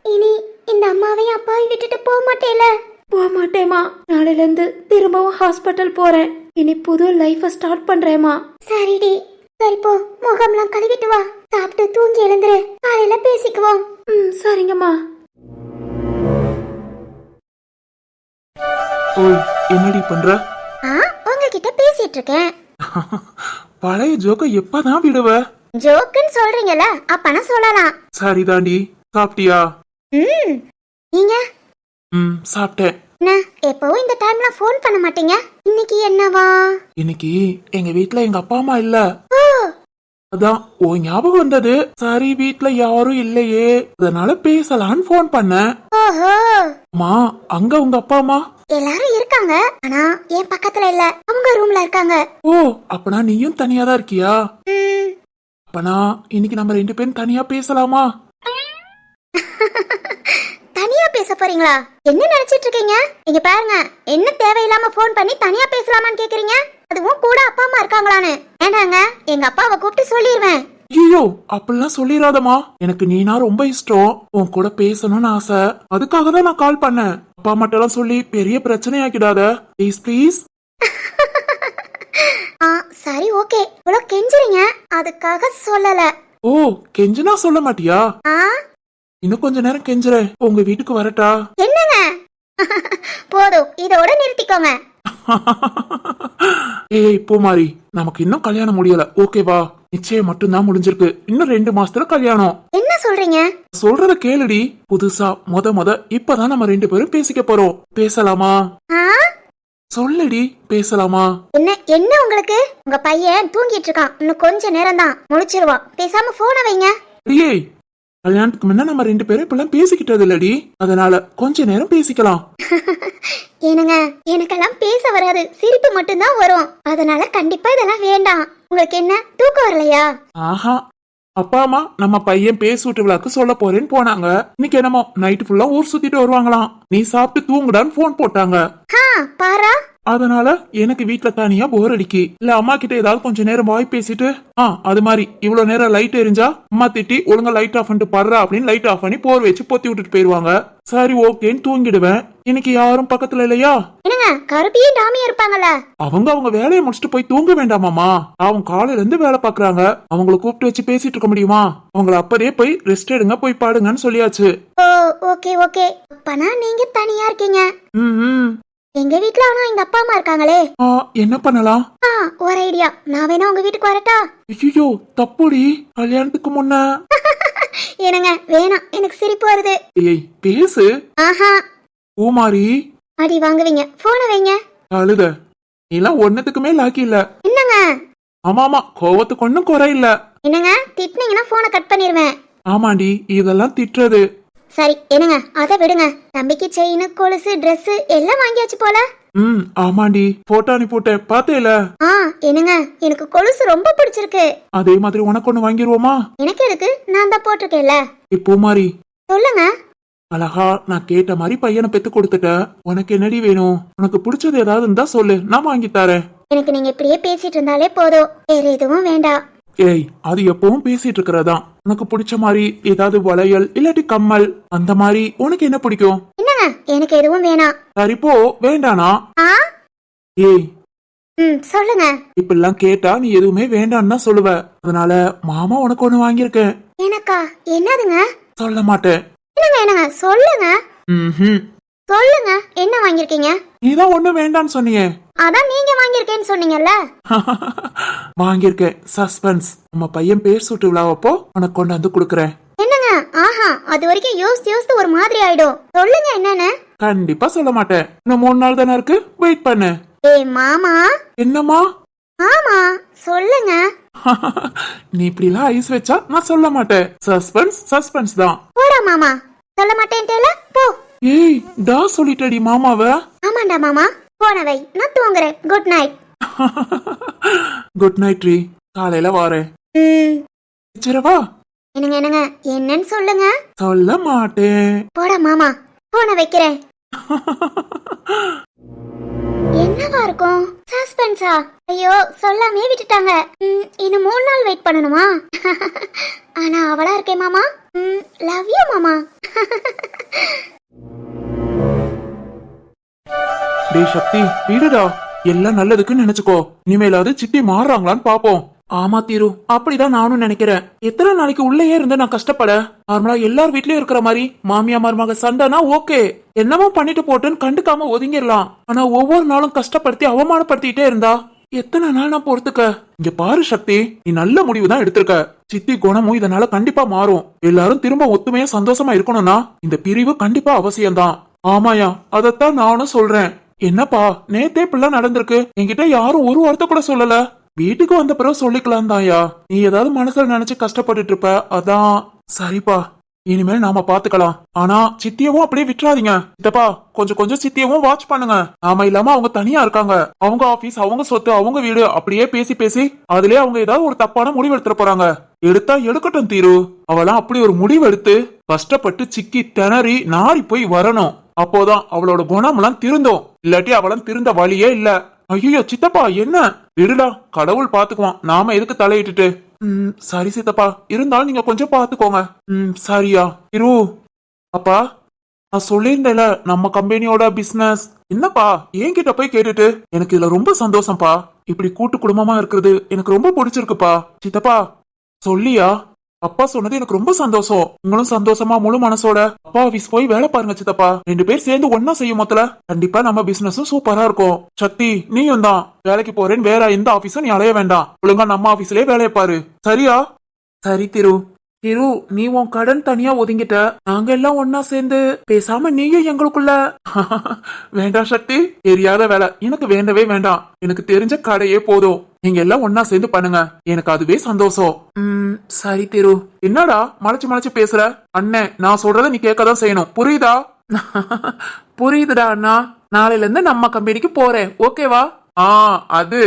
Speaker 1: இனி இந்த அம்மாவையும் அப்பாவையும் விட்டுட்டு போக மாட்டேல?
Speaker 2: போக மாட்டேமா. நாளையில இருந்து திரும்பவும் ஹாஸ்பிட்டல் போறேன். இனி புது லைஃப ஸ்டார்ட் பண்றேமா.
Speaker 1: சரிடி. சரி போ, முகம்லாம் கழுவிட்டு வா. சாப்பிட்டு தூங்கி எழுந்துரு, காலையில பேசிக்குவோம்.
Speaker 2: சரிங்கம்மா.
Speaker 3: ஓய், என்னடி பண்ற?
Speaker 1: உங்ககிட்ட பேசிட்டு இருக்கேன்.
Speaker 3: பழைய ஜோக்க எப்பதான் விடுவ?
Speaker 1: ஜோக்குன்னு சொல்றீங்கல்ல, அப்பனா சொல்லலாம்.
Speaker 3: சரிதாண்டி. சாப்பிட்டியா?
Speaker 1: நீங்க?
Speaker 3: சாப்பிட்டேன்.
Speaker 1: என்ன எப்பவும் இந்த டைம்ல போன் பண்ண மாட்டீங்க? இன்னைக்கு என்னவா?
Speaker 3: இன்னைக்கு எங்க வீட்ல எங்க அப்பா அம்மா இல்ல. அதான் ஓ ஞாபகம் வந்தது. சரி வீட்ல யாரும் இல்லையே, அதனால பேசலான்னு போன் பண்ணேன்.
Speaker 1: ஓஹோ.
Speaker 3: அம்மா, அங்க உங்க அப்பா அம்மா?
Speaker 1: எல்லாரும் இருக்காங்க, ஆனா என் பக்கத்துல இல்ல, அவங்க ரூம்ல இருக்காங்க.
Speaker 3: ஓ, அப்பனா நீயும் தனியா தான் இருக்கியா? அப்பனா இன்னைக்கு நம்ம 2 பேரும் தனியா பேசலாமா?
Speaker 1: தனியா பேச போறீங்களா? என்ன நினைச்சிட்டு இருக்கீங்க? இங்க பாருங்க, என்ன தேவையில்லாம போன் பண்ணி தனியா பேசலாமான்னு கேக்குறீங்க? அதுவும் கூட அப்பா அம்மா இருக்காங்களான்னு. வேண்டாங்க, எங்க அப்பாவை கூப்பிட்டு சொல்லிடுவேன்.
Speaker 3: ஐயோ, அப்படிலாம் சொல்லிடாதமா. எனக்கு நீனா ரொம்ப இஷ்டம். உன் கூட பேசணும்னு ஆசை. அதுக்காக தான் நான் கால் பண்ணேன். அப்பா மட்டும் எல்லாம் சொல்லி பெரிய பிரச்சனை ஆக்கிடாத ப்ளீஸ் ப்ளீஸ்.
Speaker 1: சரி ஓகே, இவ்வளவு கெஞ்சுறீங்க. அதுக்காக சொல்லல.
Speaker 3: ஓ, கெஞ்சுனா சொல்ல மாட்டியா?
Speaker 1: ஆ
Speaker 3: இன்னும் கொஞ்ச நேரம் கெஞ்சுறேன், உங்க வீட்டுக்கு வரட்டா?
Speaker 1: என்னங்க? போதும், இதோட நிறுத்திக்கோங்க.
Speaker 3: ஏய் பூமாரி, நமக்கு இன்னும் கல்யாணம் முடியல, ஓகேவா? நிச்சயம் மட்டும்தான் முடிஞ்சிருக்கு. இன்னும் 2 மாசத்துல கல்யாணம்.
Speaker 1: என்ன சொல்றீங்க?
Speaker 3: சொல்றத கேளுடி. புதுசா முத இப்பதான் நம்ம 2 பேரும் பேசிக்க போறோம். பேசலாமா?
Speaker 1: ஆ
Speaker 3: சொல்லுடி, பேசலாமா?
Speaker 1: என்ன உங்களுக்கு? உங்க பையன் தூங்கிட்டு இருக்கான், இன்னும் கொஞ்ச நேரம் தான் முழிச்சிருவான். பேசாம போனை வைங்க.
Speaker 3: ஏய், கல்யாணத்துக்கு முன்ன நம்ம 2 பேரும் இப்பெல்லாம் பேசிக்கிட்டது இல்லடி, அதனால கொஞ்ச நேரம் பேசிக்கலாம்.
Speaker 1: ஏனுங்க, எனக்கெல்லாம் பேச வராது, சிரிப்பு மட்டும்தான் வரும். அதனால கண்டிப்பா இதெல்லாம் வேண்டாம். உங்களுக்கு என்ன தூக்கம் வரலையா?
Speaker 3: ஆஹா, அப்பா அம்மா நம்ம பையன் பேசூட்டு விழாக்கு சொல்ல போறேன்னு போனாங்க. இன்னைக்கு என்னமோ நைட்டு ஃபுல்லா ஊர் சுத்திட்டு வருவாங்களாம். நீ சாப்பிட்டு தூங்குடான்னு போன் போட்டாங்க.
Speaker 1: பாரா,
Speaker 3: அதனால எனக்கு வீட்ல தனியா போர் அடிக்கி. இல்ல அம்மா கிட்ட ஏதாவது கொஞ்ச நேரம் வாய் பேசிட்டு அது மாதிரி இவ்வளவு நேரம் லைட் எரிஞ்சா அம்மா திட்டி ஒழுங்கா லைட் ஆஃப் பண்ணிட்டு படுறா அப்படின்னு லைட் ஆஃப் பண்ணி போர் வச்சு பொத்தி விட்டுட்டு போயிருவாங்க. சரி ஓகேன்னு தூங்கிடுவேன். இன்னைக்கு யாரும் பக்கத்துல இல்லையா?
Speaker 1: என்னங்க, கருப்பியும் டாமியா இருப்பாங்கல்ல?
Speaker 3: அவங்க வேலையை முடிச்சுட்டு போய் தூங்க வேண்டாமாமா? அவங்க காலையில இருந்து வேலை பாக்குறாங்க. அவங்களை கூப்பிட்டு வச்சு பேசிட்டு இருக்க முடியுமா? அவங்கள அப்பதே போய் ரெஸ்ட் எடுங்க, போய் பாடுங்கன்னு சொல்லியாச்சு.
Speaker 1: ஓ, ஓகே ஓகே. அப்பனா நீங்க தனியா இருக்கீங்க.
Speaker 3: ம்.
Speaker 1: எங்க வீட்ல ஆனா எங்க அப்பா அம்மா இருக்காங்களே.
Speaker 2: என்ன பண்ணலாம்?
Speaker 1: ஒரு ஐடியா. நான் வேணா உங்க வீட்டுக்கு வரட்டா?
Speaker 2: ஐயோ, தப்புடி. கல்யாணத்துக்கு முன்ன.
Speaker 1: என்னங்க, வேணாம், எனக்கு சிரிப்பு வருது.
Speaker 2: ஏய், பேசு.
Speaker 1: ஆஹா.
Speaker 2: பூமாரி.
Speaker 1: அடி வாங்குவீங்க, போனை வைங்க.
Speaker 2: அழுத. நீலாம் ஒன்னத்துக்குமே லாக்கி இல்ல.
Speaker 1: என்னங்க?
Speaker 2: ஆமாமா, கோவத்துக்கு ஒன்னும் குறை இல்ல.
Speaker 1: என்னங்க, திட்டினீங்கன்னா போனை கட் பண்ணிருவேன்.
Speaker 2: ஆமாண்டி, இதெல்லாம் திட்டுறது.
Speaker 1: சரி, என்னங்க, அதை விடுங்க. தம்பிக்கு செயின், கொலுசு, Dress எல்லாம் வாங்கியாச்சு போல.
Speaker 2: ஆமாண்டி, போட்டோ அனுப்பிட்டேன், பாத்தேல.
Speaker 1: என்னங்க, எனக்கு கொலுசு ரொம்ப பிடிச்சிருக்கு.
Speaker 2: அதே மாதிரி உனக்கு ஒண்ணு வாங்கிருவோமா?
Speaker 1: எனக்கு எதுக்கு? நான் தான் போட்டிருக்கேன்ல.
Speaker 2: இப்போ மாதிரி
Speaker 1: சொல்லுங்க.
Speaker 2: அழகா நான் கேட்ட மாதிரி பையனை பெத்து கொடுத்துட்ட. உனக்கு என்னடி வேணும்? உனக்கு பிடிச்சது ஏதாவது இருந்தா சொல்லு, நான் வாங்கி தரேன்.
Speaker 1: எனக்கு நீங்க இப்படியே பேசிட்டு இருந்தாலே போதும், வேற எதுவும் வேண்டாம்.
Speaker 2: ஏய், அது எப்பவும் பேசிட்டு இருக்கிறதா. உனக்கு பிடிச்ச மாதிரி ஏதாவது வளையல் இல்லாட்டி கம்மல் அந்த மாதிரி உனக்கு என்ன பிடிக்கும்?
Speaker 1: என்னங்க, எனக்கு எதுவும் வேணாம்.
Speaker 2: சரிப்போ, வேண்டானா? ஏய்,
Speaker 1: சொல்லுங்க.
Speaker 2: இப்பெல்லாம் கேட்டா நீ எதுவுமே வேண்டான்னு தான் சொல்லுவ. அதனால மாமா உனக்கு ஒண்ணு வாங்கியிருக்கேன்.
Speaker 1: எனக்கா? என்னதுங்க?
Speaker 2: சொல்ல மாட்டேன்.
Speaker 1: என்னங்க, சொல்லுங்க. சொல்லுங்க, என்ன வாங்கிருக்கீங்க?
Speaker 2: நீதான் ஒண்ணு வேண்டான்னு சொன்னியே.
Speaker 1: அதான் நீங்க வாங்கிருக்கேன்னு சொன்னீங்கல்ல.
Speaker 2: வாங்கியிருக்கேன். சஸ்பென்ஸ். நம்ம பையன் பேர் சுட்டு விழாவப்போ உனக்கு கொண்டு வந்து குடுக்கறேன்.
Speaker 1: என்னங்க? அது வரைக்கும் யோசிச்சு ஒரு மாதிரி ஆயிடும். சொல்லுங்க என்னன்னு.
Speaker 2: கண்டிப்பா சொல்ல மாட்டேன். இன்னும் 3 நாள் தானே இருக்கு, வெயிட் பண்ணு.
Speaker 1: ஏய் மாமா.
Speaker 2: என்னம்மா?
Speaker 1: ஆமா, சொல்லுங்க.
Speaker 2: நீ இப்படி எல்லாம் ஐஸ் வச்சா நான் சொல்ல மாட்டேன். சஸ்பென்ஸ் தான்.
Speaker 1: போடா மாமா, சொல்ல மாட்டேன்ட்டேல, போ.
Speaker 2: ஏய், டா சொல்லிட்டடி மாமாவ.
Speaker 1: ஆமாண்டா மாமா, போன வை, நான் தூங்குறேன். Good night.
Speaker 2: குட் நைட் ரீ, காலையில வாரேன். வா.
Speaker 1: என்னங்க, என்னன்னு சொல்லுங்க.
Speaker 2: சொல்ல மாட்டேன்.
Speaker 1: போடா மாமா, போன வைக்கிறேன். என்னவா இருக்கும்? சஸ்பென்ஸா? ஐயோ, சொல்லாமே விட்டுட்டாங்க. இன்னும் 3 நாள் வெயிட் பண்ணணுமா? ஆனா அவளா இருக்கே மாமா. லவ் யூ மாமா.
Speaker 2: டேய் சக்தி, விடுடா. எல்லாம் நல்லதுக்குன்னு நினைச்சுக்கோ. இனிமேலாவது சித்தி மாறுறாங்களான்னு பாப்போம். ஆமா தீரு, அப்படிதான் நானும் நினைக்கிறேன். எத்தனை நாளைக்கு உள்ளேயே இருந்து நான் கஷ்டப்பட? நார்மலா எல்லார் வீட்லயும் இருக்கிற மாதிரி மாமியா மருமக சண்டைனா ஓகே, என்னமோ பண்ணிட்டு போட்டுன்னு கண்டுக்காம ஒதுங்கிடலாம். ஆனா ஒவ்வொரு நாளும் கஷ்டப்படுத்தி அவமானப்படுத்திட்டே இருந்தா எத்தனை நாள் நான் பொறுத்துக்க? இங்க பாரு சக்தி, நீ நல்ல முடிவு தான் எடுத்திருக்க. சித்தி குணமும் இதனால கண்டிப்பா மாறும். எல்லாரும் திரும்ப ஒத்துமையா சந்தோஷமா இருக்கணும்னா இந்த பிரிவு கண்டிப்பா அவசியம்தான். ஆமாயா, அதத்தான் நானும் சொல்றேன். என்னப்பா, நேத்தே பிள்ளை நடந்திருக்கு, என்கிட்ட யாரும் ஒரு வார்த்தை கூட சொல்லல. வீட்டுக்கு வந்த பிறகு சொல்லிக்கலாம் தாயா. நீ ஏதாவது மனசுல நினைச்சு கஷ்டப்பட்டுட்டு இருப்ப, அதான். சரிப்பா, இனிமேல் நாம பாத்துக்கலாம். ஆனா சித்தியவும் அப்படியே விட்டுறாதீங்க. சித்தப்பா, கொஞ்சம் சித்தியவும் வாட்ச் பண்ணுங்க. நாம இல்லாம அவங்க தனியா இருக்காங்க. அவங்க ஆபீஸ், அவங்க சொத்து, அவங்க வீடு அப்படியே பேசி அதுலயே அவங்க ஏதாவது ஒரு தப்பான முடிவு எடுத்துட போறாங்க. எடுத்தா எடுக்கட்டும் தீரு. அவளாம் அப்படி ஒரு முடிவு எடுத்து கஷ்டப்பட்டு சிக்கி திணறி நாரி போய் வரணும். அப்போதான் அவளோட குணம்லாம் திருந்தோம். இல்லாட்டி அவளாம் திருந்த வழியே இல்ல. ஐயோ சித்தப்பா, என்ன? விடுடா, கடவுள் பாத்துக்குவான். நாம எதுக்கு தலையிட்டுட்டு? சரி சித்தப்பா, இருந்தாலும் நீங்க கொஞ்சம் பாத்துக்கோங்க. சரியா இரு. அப்பா,
Speaker 3: நான் சொல்லியிருந்தேல நம்ம கம்பெனியோட பிசினஸ். என்னப்பா என்கிட்ட போய் கேட்டுட்டு? எனக்கு இதுல ரொம்ப சந்தோஷம்ப்பா. இப்படி கூட்டு குடும்பமா இருக்கிறது எனக்கு ரொம்ப பிடிச்சிருக்குப்பா. சித்தப்பா சொல்லியா? அப்பா சொன்னது எனக்கு ரொம்ப சந்தோஷம். நீங்களும் சந்தோஷமா முழு மனசோட அப்பா ஆபீஸ் போய் வேலை பாருங்க சித்தப்பா. 2 பேர் சேர்ந்து ஒன்னா செய்யும் மொத்தல கண்டிப்பா நம்ம பிசினஸும் சூப்பரா இருக்கும். சக்தி நீயும் தான் வேலைக்கு போறேன்னு வேற எந்த ஆபீஸும் நீ அலைய வேண்டாம். ஒழுங்கா நம்ம ஆபீஸ்லயே வேலையை பாரு. சரியா? சரி திரு. திரு நீ உன் கடன் தனியா ஒதுங்கிட்ட. நாங்க எல்லாம் ஒன்னா சேர்ந்து பேசாம நீயும் எங்களுக்குள்ள வேண்டாம் சக்தி. தெரியாத வேலை எனக்கு வேண்டவே வேண்டாம். எனக்கு தெரிஞ்ச கடையே போதும். நீங்க எல்லாம் ஒன்னா சேர்ந்து பண்ணுங்க. எனக்கு அதுவே சந்தோஷம். சரி திரு. என்னடா மலைச்சு மலைச்சு பேசுற? அண்ணன் நான் சொல்றத நீ கேட்கதான் செய்யணும். புரியுதா? புரியுதுடா அண்ணா. நாளையில இருந்து நம்ம கம்பெனிக்கு போறேன். ஓகேவா? அது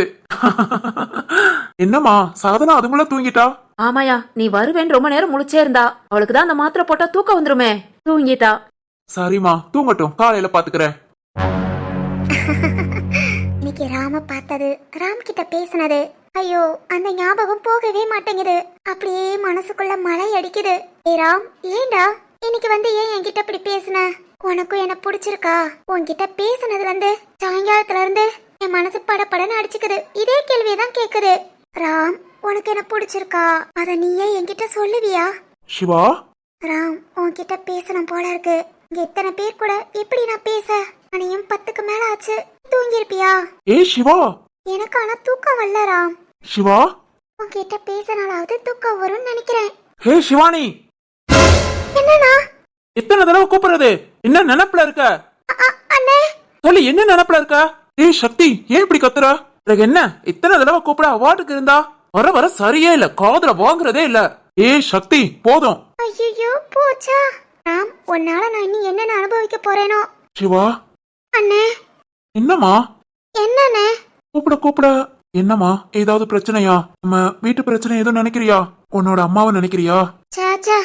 Speaker 3: என்னம்மா சாதனா அதுக்குள்ள தூங்கிட்டா?
Speaker 2: ஆமாயா, நீ வருவேன் ரொம்ப நேரம் முழிச்சே இருந்தா. அவளுக்கு தான் அந்த மாத்திரை போட்டா தூக்கம் வந்துருமே. தூங்கிட்டா.
Speaker 3: சரிம்மா தூங்கட்டும், காலையில பாத்துக்கிறேன்.
Speaker 1: இன்னைக்கு ராம பார்த்தது, ராம் கிட்ட பேசினது, ஐயோ அந்த ஞாபகம் போகவே மாட்டேங்குது. அப்படியே மனசுக்குள்ள மழை அடிக்குது. ஏ ராம், ஏண்டா இன்னைக்கு வந்து ஏன் என்கிட்ட இப்படி பேசுன? உனக்கும் என்ன பிடிச்சிருக்கா? உன்கிட்ட பேசுனதுல இருந்து சாயங்காலத்துல இருந்து என் மனசு படப்படன்னு அடிச்சுக்குது. இதே கேள்வியதான் கேக்குது. ராம், உனக்கு என்ன பிடிச்சிருக்கா? அத நீயே என்கிட்ட சொல்லுவியா?
Speaker 3: சிவா,
Speaker 1: ராம், உன்கிட்ட பேசணும் போல இருக்கு. இங்க எத்தனை பேர் கூட எப்படி நான் பேச? மணியும் 10க்கு மேல ஆச்சு. தூங்கிருப்பியா?
Speaker 3: சிவா.
Speaker 1: எனக்கு ஆனா தூக்கம் வரல ராம்.
Speaker 3: சிவா,
Speaker 1: உன்கிட்ட பேசினாலாவது தூக்கம் வரும்னு நினைக்கிறேன்.
Speaker 3: ஹே சிவானி.
Speaker 1: என்னண்ணா?
Speaker 3: எத்தனை தடவை கூப்பிடுறது? என்ன நினைப்புல இருக்க?
Speaker 1: அண்ணே
Speaker 3: சொல்லு, என்ன நினைப்புல இருக்க? சக்தி ஏன் இப்படி கத்துற? என்ன இத்தனை தடவை கூப்பிட அவார்டுக்கு இருந்தா வர வர சரியே இல்ல. காதுல வாங்குறதே இல்ல. சக்தி போதும்.
Speaker 1: ஐயோ போச்சா? ராம், உன்னால நான் இன்னும் என்னென்ன அனுபவிக்க போறேனோ.
Speaker 3: சிவா.
Speaker 1: அண்ணே.
Speaker 3: என்னம்மா?
Speaker 1: என்னண்ணே?
Speaker 3: கூப்பிட கூப்பிட என்னம்மா? ஏதாவது பிரச்சனையா? நம்ம வீட்டு பிரச்சனை எதுவும் நினைக்கிறியா? உன்னோட அம்மாவை நினைக்கிறியா?
Speaker 1: சாச்சா,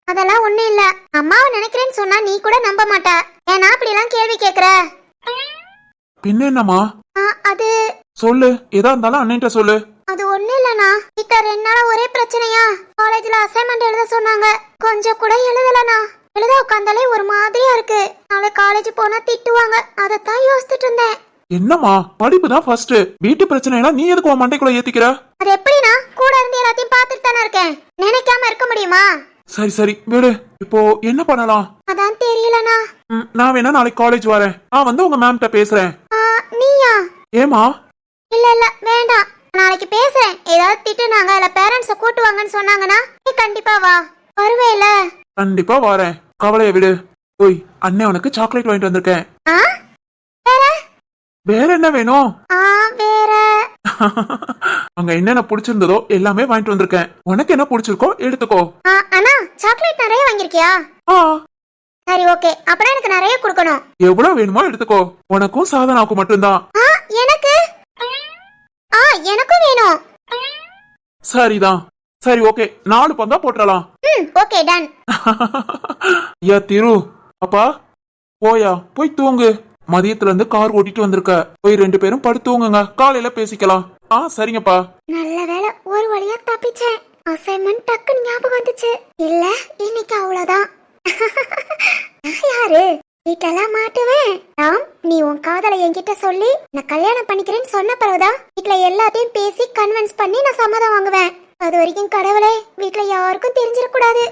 Speaker 1: அதெல்லாம் ஒண்ணும் இல்ல. அம்மாவை நினைக்கிறேன்னு சொன்னா நீ கூட நம்ப மாட்ட. ஏன்னா அப்படி எல்லாம் கேள்வி கேக்குற?
Speaker 3: பின்ன என்னம்மா?
Speaker 1: அது
Speaker 3: சொல்லு, எதா இருந்தாலும் அண்ணன்ட்ட சொல்லு.
Speaker 1: அது ஒண்ணும் இல்லண்ணா. வீட்டுல 2 நாளா ஒரே பிரச்சனையா. காலேஜ்ல அசைன்மெண்ட் எழுத சொன்னாங்க. கொஞ்சம் கூட எழுதலண்ணா. எழுத உட்காந்தாலே ஒரு மாதிரியா இருக்கு. நாளை காலேஜ் போனா திட்டுவாங்க. அதத்தான் யோசிச்சுட்டு இருந்தேன்.
Speaker 3: என்னம்மா, படிப்பு தான் ஃபர்ஸ்ட். வீட்டு பிரச்சனைனா நீ எதுக்கு உன் மண்டைக்குள்ள ஏத்திக்கிற?
Speaker 1: அது எப்படினா? கூட இருந்து எல்லாத்தையும் பார்த்துட்டு தானே இருக்கேன். நினைக்காம இருக்க முடியுமா?
Speaker 3: சரி சரி விடு. இப்போ என்ன பண்ணலாம்?
Speaker 1: அதான் தெரியலண்ணா.
Speaker 3: நான் வேணா நாளைக்கு காலேஜ் வரேன். நான் வந்து உங்க மேம்கிட்ட பேசுறேன்.
Speaker 1: நீயா?
Speaker 3: ஏமா?
Speaker 1: இல்ல இல்ல வேண்டாம், நாளைக்கு பேசுறேன். ஏதாவது திட்டுனாங்க இல்ல பேரண்ட்ஸ கூட்டுவாங்கன்னு சொன்னாங்கன்னா நீ கண்டிப்பா வா. வருவேல?
Speaker 3: கண்டிப்பா வரேன், கவலைய விடு. ஓய், அண்ணே உனக்கு சாக்லேட் வாங்கிட்டு வந்திருக்கேன். வேற என்ன வேணும்?
Speaker 1: வேற
Speaker 3: அங்க என்னென்ன பிடிச்சிருந்ததோ எல்லாமே வாங்கிட்டு வந்திருக்கேன். உனக்கு என்ன பிடிச்சிருக்கோ எடுத்துக்கோ.
Speaker 1: அண்ணா, சாக்லேட் நிறைய வாங்கிருக்கியா? சரி ஓகே, அப்புறம் எனக்கு நிறைய கொடுக்கணும்.
Speaker 3: எவ்வளவு வேணுமோ எடுத்துக்கோ. உனக்கும் சாதனாவுக்கும் மட்டும்தான்.
Speaker 1: எனக்கு எனக்கும் வேணும்.
Speaker 3: சரிதான். சரி ஓகே, 4 பங்கா போட்டுறலாம்.
Speaker 1: Okay done.
Speaker 3: யா திரு, அப்பா போயா போய் தூங்கு. மதியத்துல இருந்து கார் ஓட்டிட்டு வந்திருக்க. போய் 2 பேரும் படுத்து தூங்குங்க, காலையில பேசிக்கலாம். சரிங்கப்பா.
Speaker 1: நல்ல வேளை ஒரு வழியா தப்பிச்சேன். அசைன்மெண்ட் டக்குன்னு ஞாபகம் வந்துச்சு. இல்ல இன்னைக்கு அவ்வளவுதான். யாரு வீட்டெல்லாம் மாட்டுவேன். ராம், நீ உன் காதலை என்கிட்ட சொல்லி நான் கல்யாணம் பண்ணிக்கிறேன்னு சொன்ன பிறகுதான் வீட்டுல எல்லாத்தையும் பேசி கன்வின்ஸ் பண்ணி நான் சம்மதம் வாங்குவேன். அது வரைக்கும் கடவுளே, வீட்டுல யாருக்கும் தெரிஞ்சிடக்கூடாது.